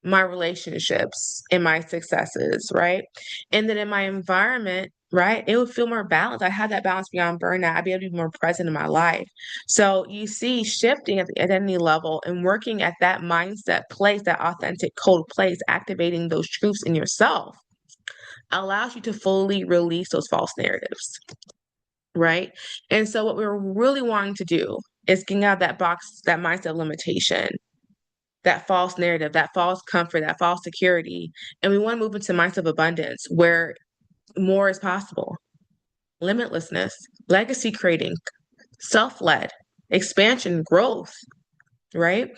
my relationships and my successes, right? And then in my environment, right, it would feel more balanced. I had that balance beyond burnout. I'd be able to be more present in my life. So you see, shifting at the identity level and working at that mindset place, that authentic code place, activating those truths in yourself allows you to fully release those false narratives, right? And so what we're really wanting to do is getting out of that box, that mindset of limitation, that false narrative, that false comfort, that false security. And we want to move into mindset of abundance where more is possible. Limitlessness, legacy creating, self-led, expansion, growth, right?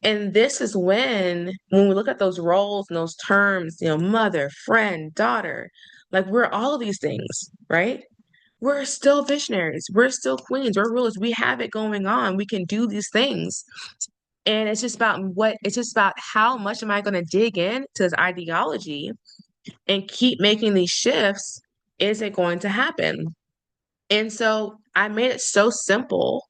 And this is when we look at those roles and those terms, mother, friend, daughter, like we're all of these things, right? We're still visionaries. We're still queens. We're rulers. We have it going on. We can do these things. And it's just about how much am I going to dig into this ideology and keep making these shifts? Is it going to happen? And so I made it so simple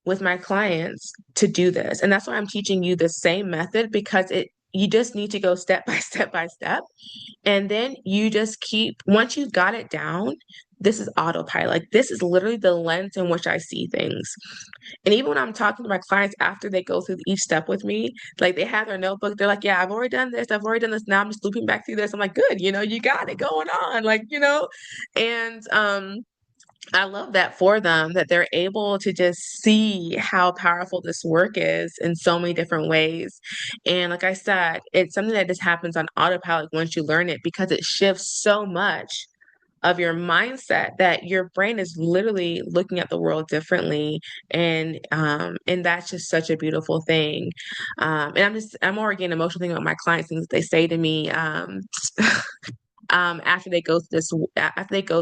with my clients to do this. And that's why I'm teaching you the same method because you just need to go step by step by step. And then you just once you got it down, this is autopilot. Like this is literally the lens in which I see things. And even when I'm talking to my clients after they go through each step with me, like they have their notebook, they're like, yeah, I've already done this. I've already done this. Now I'm just looping back through this. I'm like, good, you got it going on. Like, and I love that for them, that they're able to just see how powerful this work is in so many different ways. And like I said, it's something that just happens on autopilot once you learn it because it shifts so much of your mindset that your brain is literally looking at the world differently. And that's just such a beautiful thing. And I'm already getting emotional thinking about my clients, things they say to me. After they go through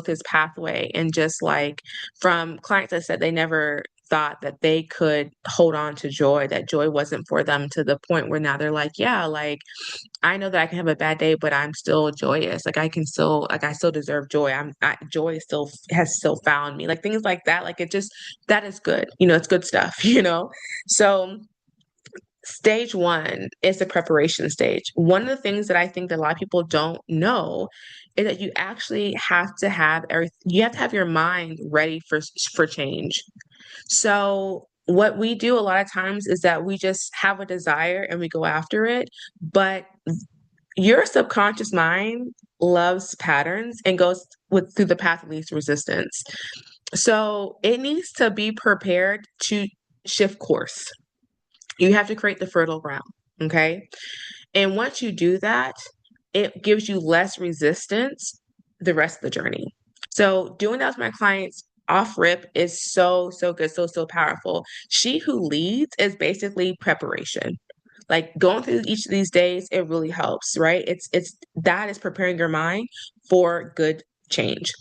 this pathway and just like from clients that said they never thought that they could hold on to joy, that joy wasn't for them to the point where now they're like, yeah, like I know that I can have a bad day, but I'm still joyous. Like I still deserve joy. Joy has still found me. Like things like that. Like that is good. It's good stuff, So Stage one is the preparation stage. One of the things that I think that a lot of people don't know is that you actually have to have you have to have your mind ready for change. So what we do a lot of times is that we just have a desire and we go after it, but your subconscious mind loves patterns and goes through the path of least resistance. So it needs to be prepared to shift course. You have to create the fertile ground. Okay. And once you do that, it gives you less resistance the rest of the journey. So doing that with my clients off rip is so, so good, so, so powerful. She Who Leads is basically preparation. Like going through each of these days, it really helps, right? It's that is preparing your mind for good change.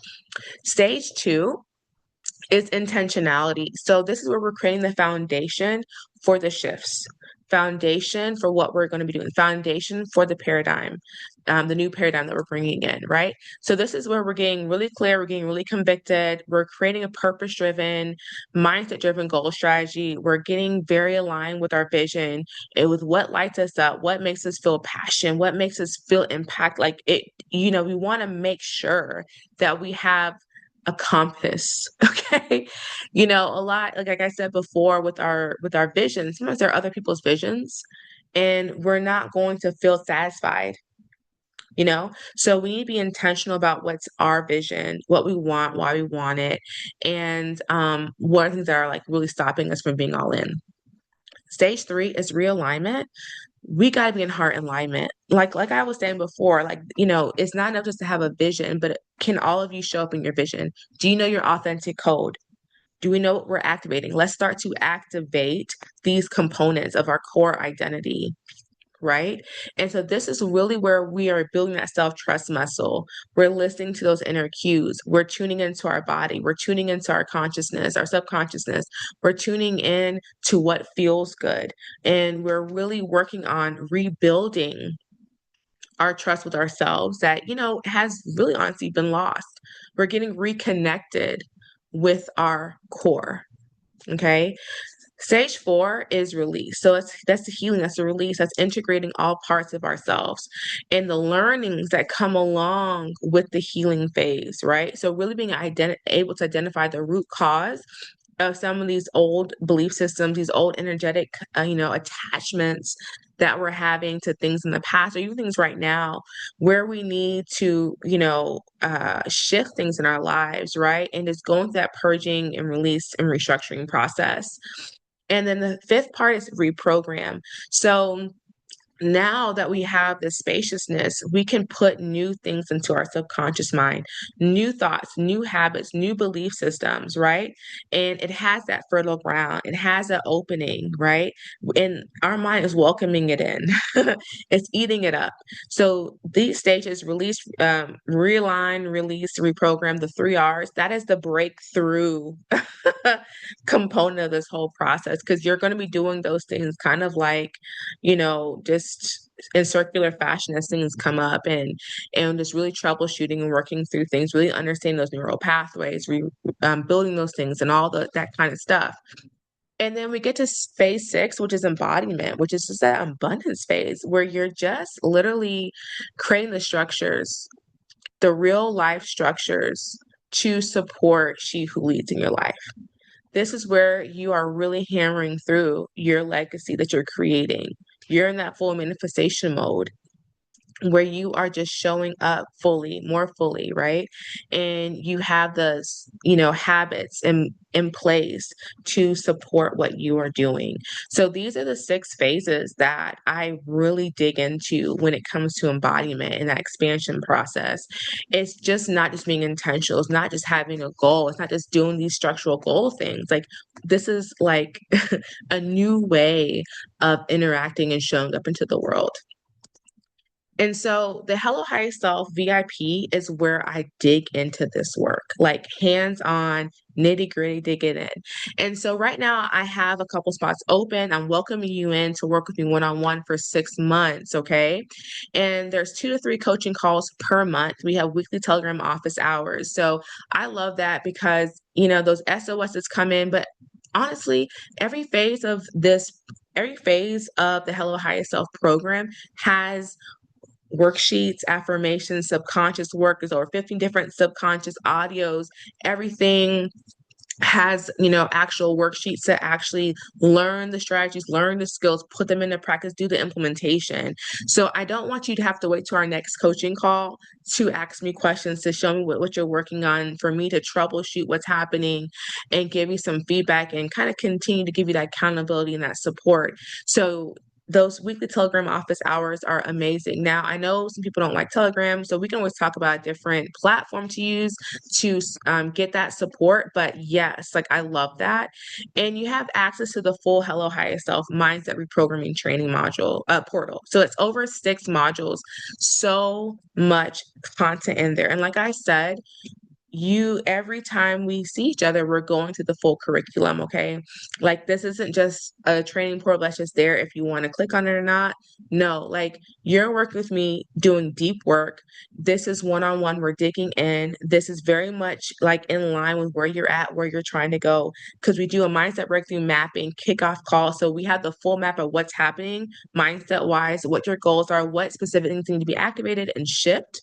Stage two is intentionality. So this is where we're creating the foundation for the shifts, foundation for what we're going to be doing, foundation for the paradigm, the new paradigm that we're bringing in, right? So this is where we're getting really clear, we're getting really convicted, we're creating a purpose-driven, mindset-driven goal strategy. We're getting very aligned with our vision and with what lights us up, what makes us feel passion, what makes us feel impact. Like it, we want to make sure that we have a compass. Okay. A lot, like I said before, with our visions, sometimes there are other people's visions and we're not going to feel satisfied. So we need to be intentional about what's our vision, what we want, why we want it, and what are things that are like really stopping us from being all in. Stage three is realignment. We got to be in heart alignment. Like I was saying before, it's not enough just to have a vision, but can all of you show up in your vision? Do you know your authentic code? Do we know what we're activating? Let's start to activate these components of our core identity, right? And so this is really where we are building that self-trust muscle. We're listening to those inner cues. We're tuning into our body. We're tuning into our consciousness, our subconsciousness. We're tuning in to what feels good. And we're really working on rebuilding our trust with ourselves that, has really honestly been lost. We're getting reconnected with our core. Okay. Stage four is release. So that's the healing, that's the release, that's integrating all parts of ourselves and the learnings that come along with the healing phase, right? So really being able to identify the root cause of some of these old belief systems, these old energetic, attachments that we're having to things in the past or even things right now where we need to, shift things in our lives, right? And it's going through that purging and release and restructuring process. And then the fifth part is reprogram. So now that we have this spaciousness, we can put new things into our subconscious mind, new thoughts, new habits, new belief systems, right? And it has that fertile ground. It has that opening, right? And our mind is welcoming it in. It's eating it up. So these stages, release, realign, release, reprogram, the 3 R's, that is the breakthrough component of this whole process because you're going to be doing those things kind of like, just in circular fashion as things come up and just really troubleshooting and working through things, really understanding those neural pathways, building those things and all that kind of stuff. And then we get to phase six, which is embodiment, which is just that abundance phase where you're just literally creating the structures, the real life structures to support She Who Leads in your life. This is where you are really hammering through your legacy that you're creating. You're in that full manifestation mode where you are just showing up fully, more fully, right? And you have those, habits in place to support what you are doing. So these are the 6 phases that I really dig into when it comes to embodiment and that expansion process. It's just not just being intentional. It's not just having a goal. It's not just doing these structural goal things. Like this is like a new way of interacting and showing up into the world. And so the Hello Higher Self VIP is where I dig into this work, like hands on, nitty gritty, digging in. And so right now I have a couple spots open. I'm welcoming you in to work with me one on one for 6 months. Okay. And there's 2 to 3 coaching calls per month. We have weekly Telegram office hours. So I love that because, those SOSs come in, but honestly, every phase of this every phase of the Hello Higher Self program has worksheets, affirmations, subconscious work. There's over 15 different subconscious audios, everything has, actual worksheets to actually learn the strategies, learn the skills, put them into practice, do the implementation. So I don't want you to have to wait to our next coaching call to ask me questions, to show me what you're working on, for me to troubleshoot what's happening and give you some feedback and kind of continue to give you that accountability and that support. So those weekly Telegram office hours are amazing. Now, I know some people don't like Telegram, so we can always talk about a different platform to use to get that support. But yes, like I love that. And you have access to the full Hello Higher Self Mindset Reprogramming Training module portal. So it's over 6 modules, so much content in there. And like I said, every time we see each other, we're going through the full curriculum, okay? Like this isn't just a training portal that's just there if you want to click on it or not. No, like you're working with me doing deep work. This is one-on-one, we're digging in. This is very much like in line with where you're at, where you're trying to go, because we do a mindset breakthrough mapping kickoff call. So we have the full map of what's happening mindset wise, what your goals are, what specific things need to be activated and shipped.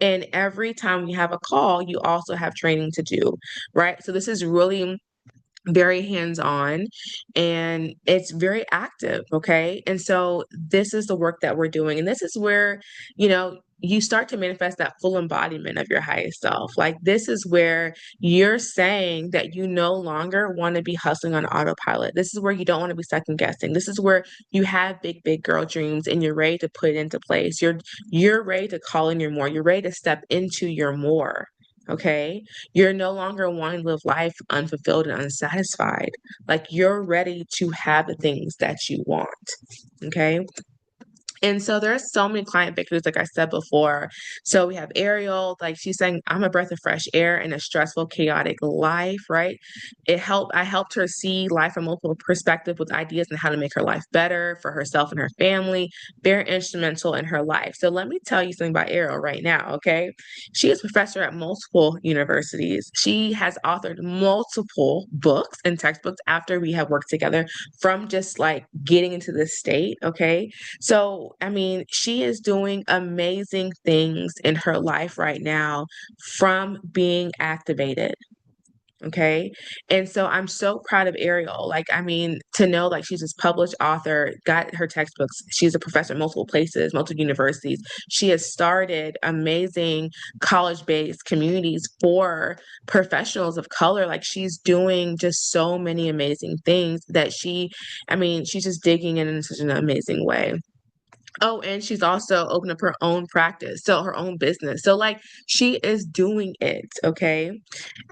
And every time we have a call, you also have training to do, right? So this is really very hands-on and it's very active, okay? And so this is the work that we're doing. And this is where, you start to manifest that full embodiment of your highest self. Like this is where you're saying that you no longer want to be hustling on autopilot. This is where you don't want to be second guessing. This is where you have big, big girl dreams and you're ready to put it into place. You're ready to call in your more. You're ready to step into your more. Okay. You're no longer wanting to live life unfulfilled and unsatisfied. Like you're ready to have the things that you want. Okay. And so there are so many client victories, like I said before. So we have Ariel, like she's saying, I'm a breath of fresh air in a stressful, chaotic life, right? I helped her see life from multiple perspectives with ideas on how to make her life better for herself and her family. Very instrumental in her life. So let me tell you something about Ariel right now, okay? She is a professor at multiple universities. She has authored multiple books and textbooks after we have worked together from just like getting into this state, okay? So, I mean, she is doing amazing things in her life right now from being activated. Okay. And so I'm so proud of Ariel. Like, I mean, to know like she's this published author, got her textbooks. She's a professor at multiple places, multiple universities. She has started amazing college-based communities for professionals of color. Like she's doing just so many amazing things that she's just digging in such an amazing way. Oh, and she's also opened up her own practice, so her own business. So like she is doing it, okay?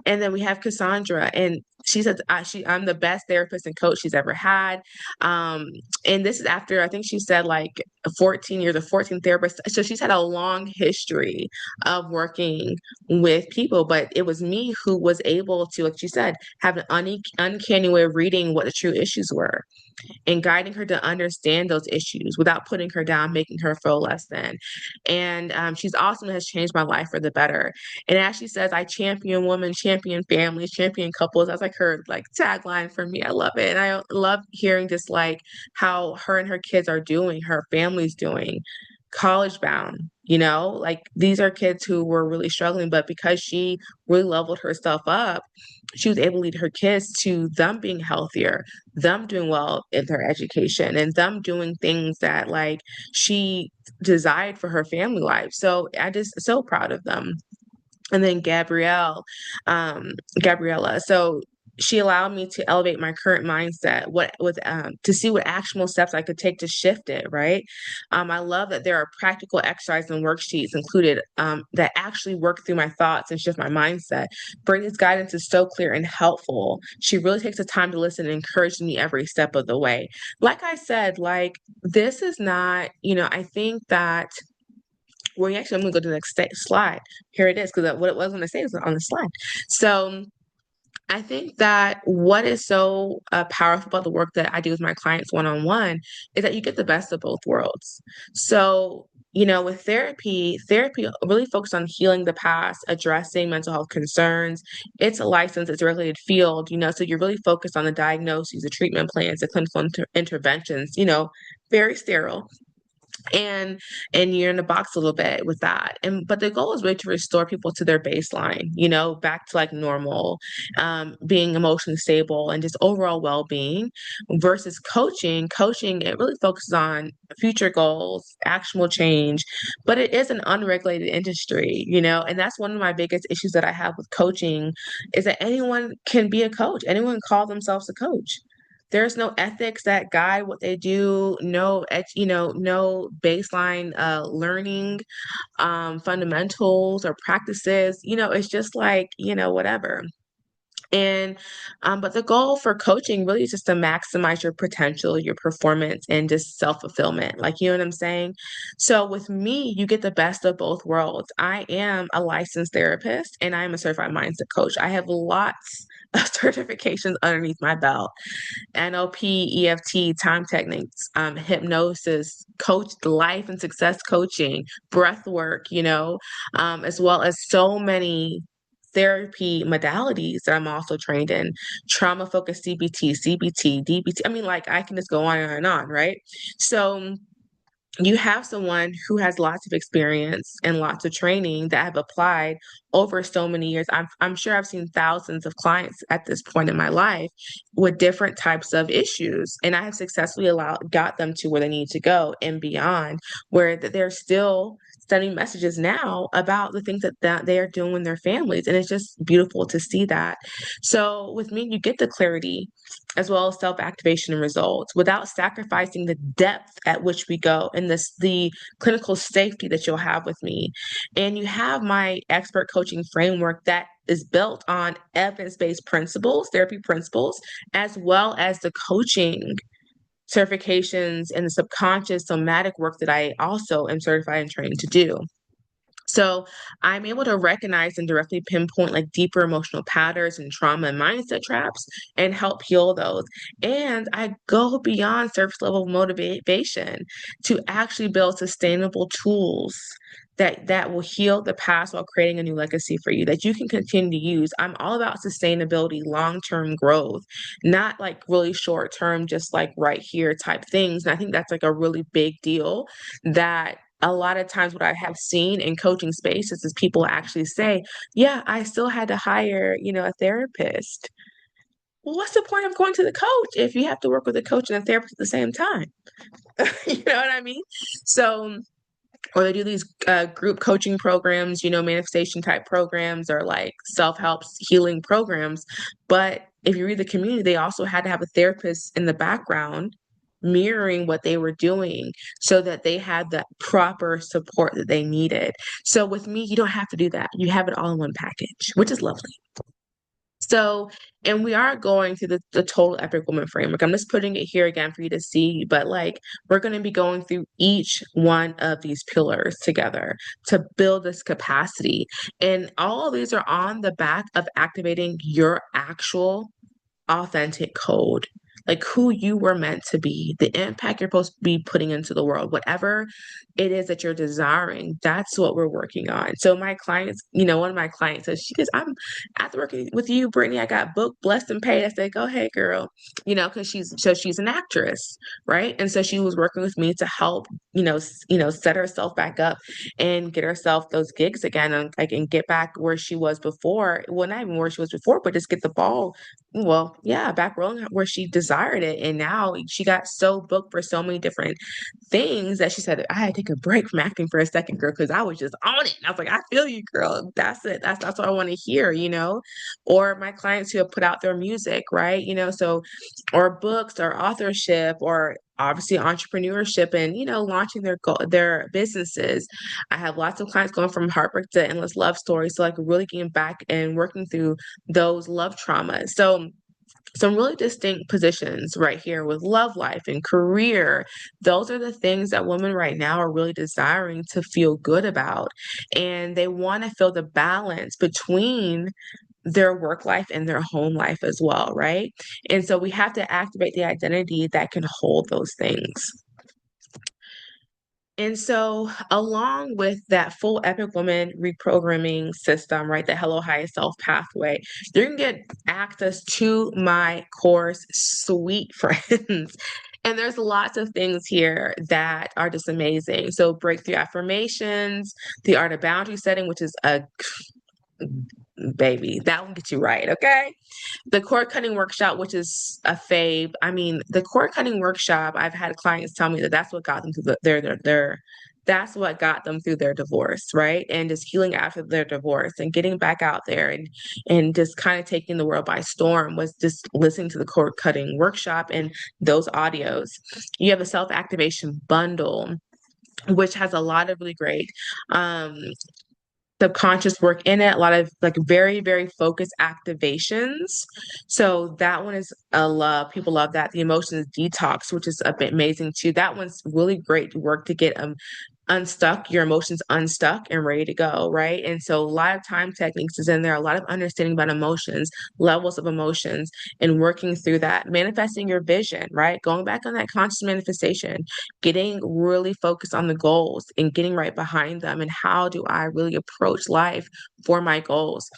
And then we have Cassandra, and she says I'm the best therapist and coach she's ever had. Um, and this is after I think she said like 14 years of 14 therapists. So she's had a long history of working with people, but it was me who was able to, like she said, have an uncanny way of reading what the true issues were and guiding her to understand those issues without putting her down, making her feel less than. And she's awesome, has changed my life for the better. And as she says, I champion women, champion families, champion couples. That's like her like tagline for me. I love it. And I love hearing just like how her and her kids are doing, her family's doing, college bound. Like these are kids who were really struggling, but because she really leveled herself up, she was able to lead her kids to them being healthier, them doing well in their education, and them doing things that like she desired for her family life. So I just so proud of them. And then Gabriella. So she allowed me to elevate my current mindset, to see what actionable steps I could take to shift it, right? I love that there are practical exercises and worksheets included that actually work through my thoughts and shift my mindset. Brittany's guidance is so clear and helpful. She really takes the time to listen and encourage me every step of the way. Like I said, like this is not, I think that well, actually, I'm going to go to the next slide. Here it is, because what it was going to say is on the slide. So I think that what is so powerful about the work that I do with my clients one-on-one is that you get the best of both worlds. So with therapy really focuses on healing the past, addressing mental health concerns. It's a licensed, it's a regulated field, so you're really focused on the diagnoses, the treatment plans, the clinical interventions, very sterile, and you're in the box a little bit with that, but the goal is really to restore people to their baseline, back to like normal, being emotionally stable and just overall well-being. Versus coaching, it really focuses on future goals, actionable change, but it is an unregulated industry, and that's one of my biggest issues that I have with coaching, is that anyone can be a coach, anyone can call themselves a coach. There's no ethics that guide what they do, no baseline learning, fundamentals or practices. It's just like, whatever. And but the goal for coaching really is just to maximize your potential, your performance, and just self-fulfillment. Like, you know what I'm saying? So with me, you get the best of both worlds. I am a licensed therapist and I am a certified mindset coach. I have lots of certifications underneath my belt. NLP, EFT, time techniques, hypnosis, coach, life and success coaching, breath work, as well as so many therapy modalities that I'm also trained in, trauma focused CBT, CBT, DBT. I mean, like I can just go on and on, right? So you have someone who has lots of experience and lots of training that have applied over so many years. I'm sure I've seen thousands of clients at this point in my life with different types of issues, and I have successfully got them to where they need to go and beyond, where they're still sending messages now about the things that they are doing in their families, and it's just beautiful to see that. So with me, you get the clarity as well as self-activation and results without sacrificing the depth at which we go and the clinical safety that you'll have with me. And you have my expert coaching framework that is built on evidence-based principles, therapy principles, as well as the coaching certifications and the subconscious somatic work that I also am certified and trained to do. So I'm able to recognize and directly pinpoint like deeper emotional patterns and trauma and mindset traps and help heal those. And I go beyond surface level motivation to actually build sustainable tools that will heal the past while creating a new legacy for you that you can continue to use. I'm all about sustainability, long-term growth, not like really short-term, just like right here type things. And I think that's like a really big deal that a lot of times what I have seen in coaching spaces is people actually say, yeah, I still had to hire, a therapist. Well, what's the point of going to the coach if you have to work with a coach and a therapist at the same time? You know what I mean? So, or they do these group coaching programs, manifestation type programs or like self-help healing programs. But if you read the community, they also had to have a therapist in the background mirroring what they were doing so that they had the proper support that they needed. So with me, you don't have to do that. You have it all in one package, which is lovely. So, and we are going through the total epic woman framework. I'm just putting it here again for you to see, but like we're going to be going through each one of these pillars together to build this capacity. And all of these are on the back of activating your actual authentic code, like who you were meant to be, the impact you're supposed to be putting into the world, whatever it is that you're desiring, that's what we're working on. So my clients, one of my clients says, she goes, I'm after working with you, Brittany, I got booked, blessed, and paid. I said, go ahead, girl, because she's an actress, right? And so she was working with me to help, set herself back up and get herself those gigs again and get back where she was before. Well, not even where she was before, but just get the ball, well, yeah, back rolling where she desired it. And now she got so booked for so many different things that she said, I had to take a break from acting for a second, girl, because I was just on it. And I was like, I feel you, girl. That's it. That's what I want to hear, Or my clients who have put out their music, right? So, or books or authorship or obviously entrepreneurship and launching their businesses. I have lots of clients going from heartbreak to endless love stories, so like really getting back and working through those love traumas. So some really distinct positions right here with love life and career. Those are the things that women right now are really desiring to feel good about. And they want to feel the balance between their work life and their home life as well, right? And so we have to activate the identity that can hold those things. And so, along with that full Epic Woman reprogramming system, right, the Hello Higher Self pathway, you can get access to my course, sweet friends. And there's lots of things here that are just amazing. So, breakthrough affirmations, the art of boundary setting, which is a baby, that will get you right, okay? The cord cutting workshop, which is a fave. I mean, the cord cutting workshop, I've had clients tell me that that's what got them through that's what got them through their divorce, right? And just healing after their divorce and getting back out there and just kind of taking the world by storm was just listening to the cord cutting workshop and those audios. You have a self-activation bundle, which has a lot of really great um subconscious work in it, a lot of like very, very focused activations. So that one is a love. People love that. The emotions detox, which is a bit amazing too. That one's really great work to get unstuck, your emotions unstuck and ready to go, right? And so a lot of time techniques is in there, a lot of understanding about emotions, levels of emotions, and working through that, manifesting your vision, right? Going back on that conscious manifestation, getting really focused on the goals and getting right behind them. And how do I really approach life for my goals?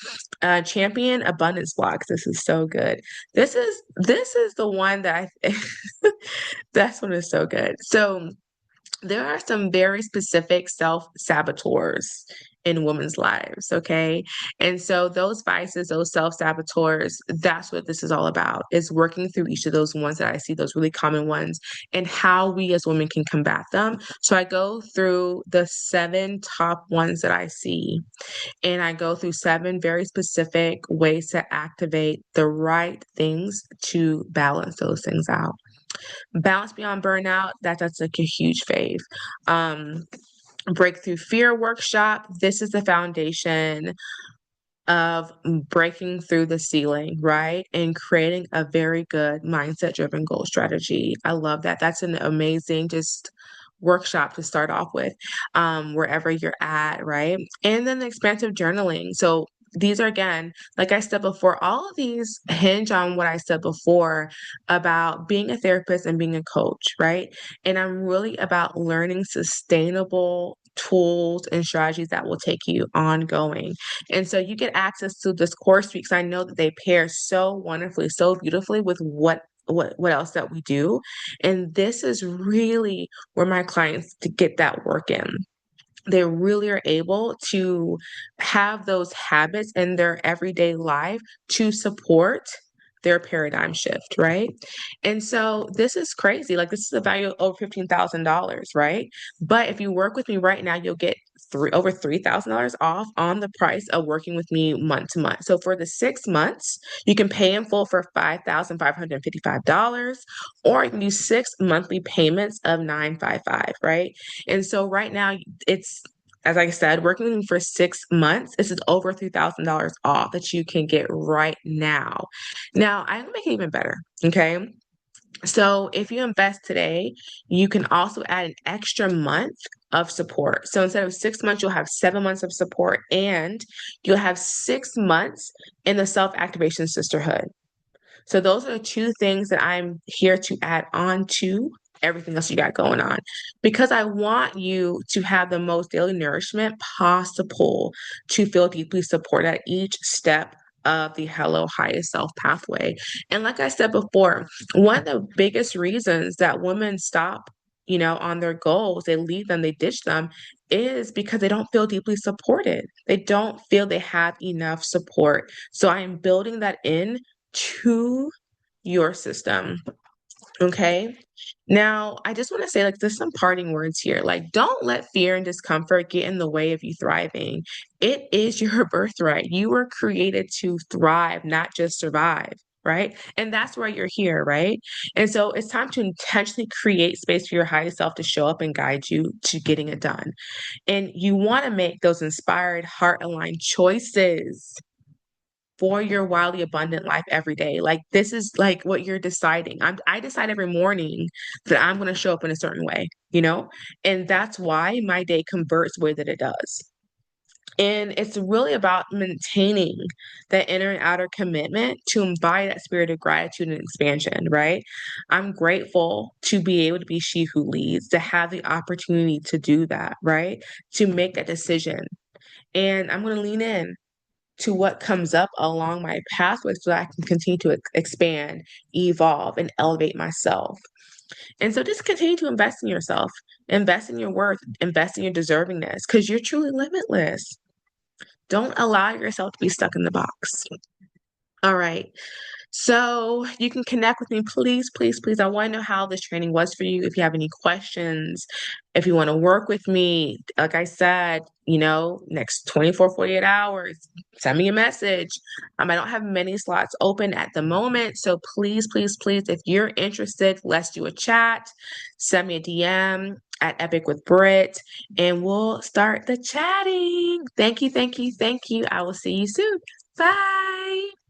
Champion abundance blocks. This is so good. This is the one that I that's one is so good. So there are some very specific self-saboteurs in women's lives, okay? And so those vices, those self-saboteurs, that's what this is all about, is working through each of those ones that I see, those really common ones, and how we as women can combat them. So I go through the 7 top ones that I see, and I go through 7 very specific ways to activate the right things to balance those things out. Balance Beyond Burnout, that's like a huge fave. Um, Breakthrough Fear Workshop, this is the foundation of breaking through the ceiling, right? And creating a very good mindset driven goal strategy. I love that. That's an amazing just workshop to start off with, wherever you're at, right? And then the expansive journaling. So these are, again, like I said before, all of these hinge on what I said before about being a therapist and being a coach, right? And I'm really about learning sustainable tools and strategies that will take you ongoing. And so you get access to this course because I know that they pair so wonderfully, so beautifully with what else that we do. And this is really where my clients to get that work in. They really are able to have those habits in their everyday life to support their paradigm shift, right? And so this is crazy. Like, this is a value of over $15,000, right? But if you work with me right now, you'll get over $3,000 off on the price of working with me month to month. So for the 6 months, you can pay in full for $5,555, or you can do 6 monthly payments of $955, right? And so right now, it's, as I said, working with me for 6 months, this is over $3,000 off that you can get right now. Now, I'm gonna make it even better, okay? So if you invest today, you can also add an extra month of support. So instead of 6 months, you'll have 7 months of support, and you'll have 6 months in the self-activation sisterhood. So those are the two things that I'm here to add on to everything else you got going on, because I want you to have the most daily nourishment possible to feel deeply supported at each step of the Hello Highest Self pathway. And like I said before, one of the biggest reasons that women stop, on their goals, they leave them, they ditch them, is because they don't feel deeply supported. They don't feel they have enough support. So I am building that in to your system. Okay. Now, I just want to say, like, there's some parting words here. Like, don't let fear and discomfort get in the way of you thriving. It is your birthright. You were created to thrive, not just survive. Right. And that's why you're here. Right. And so it's time to intentionally create space for your highest self to show up and guide you to getting it done. And you want to make those inspired, heart aligned choices for your wildly abundant life every day. Like, this is like what you're deciding. I decide every morning that I'm going to show up in a certain way, and that's why my day converts the way that it does. And it's really about maintaining that inner and outer commitment to embody that spirit of gratitude and expansion, right? I'm grateful to be able to be she who leads, to have the opportunity to do that, right? To make that decision. And I'm going to lean in to what comes up along my pathway so that I can continue to expand, evolve, and elevate myself. And so just continue to invest in yourself, invest in your worth, invest in your deservingness, because you're truly limitless. Don't allow yourself to be stuck in the box. All right. So you can connect with me, please, please, please. I want to know how this training was for you. If you have any questions, if you want to work with me, like I said, next 24, 48 hours, send me a message. I don't have many slots open at the moment. So please, please, please, if you're interested, let's do a chat. Send me a DM at Epic with Britt, and we'll start the chatting. Thank you, thank you, thank you. I will see you soon. Bye.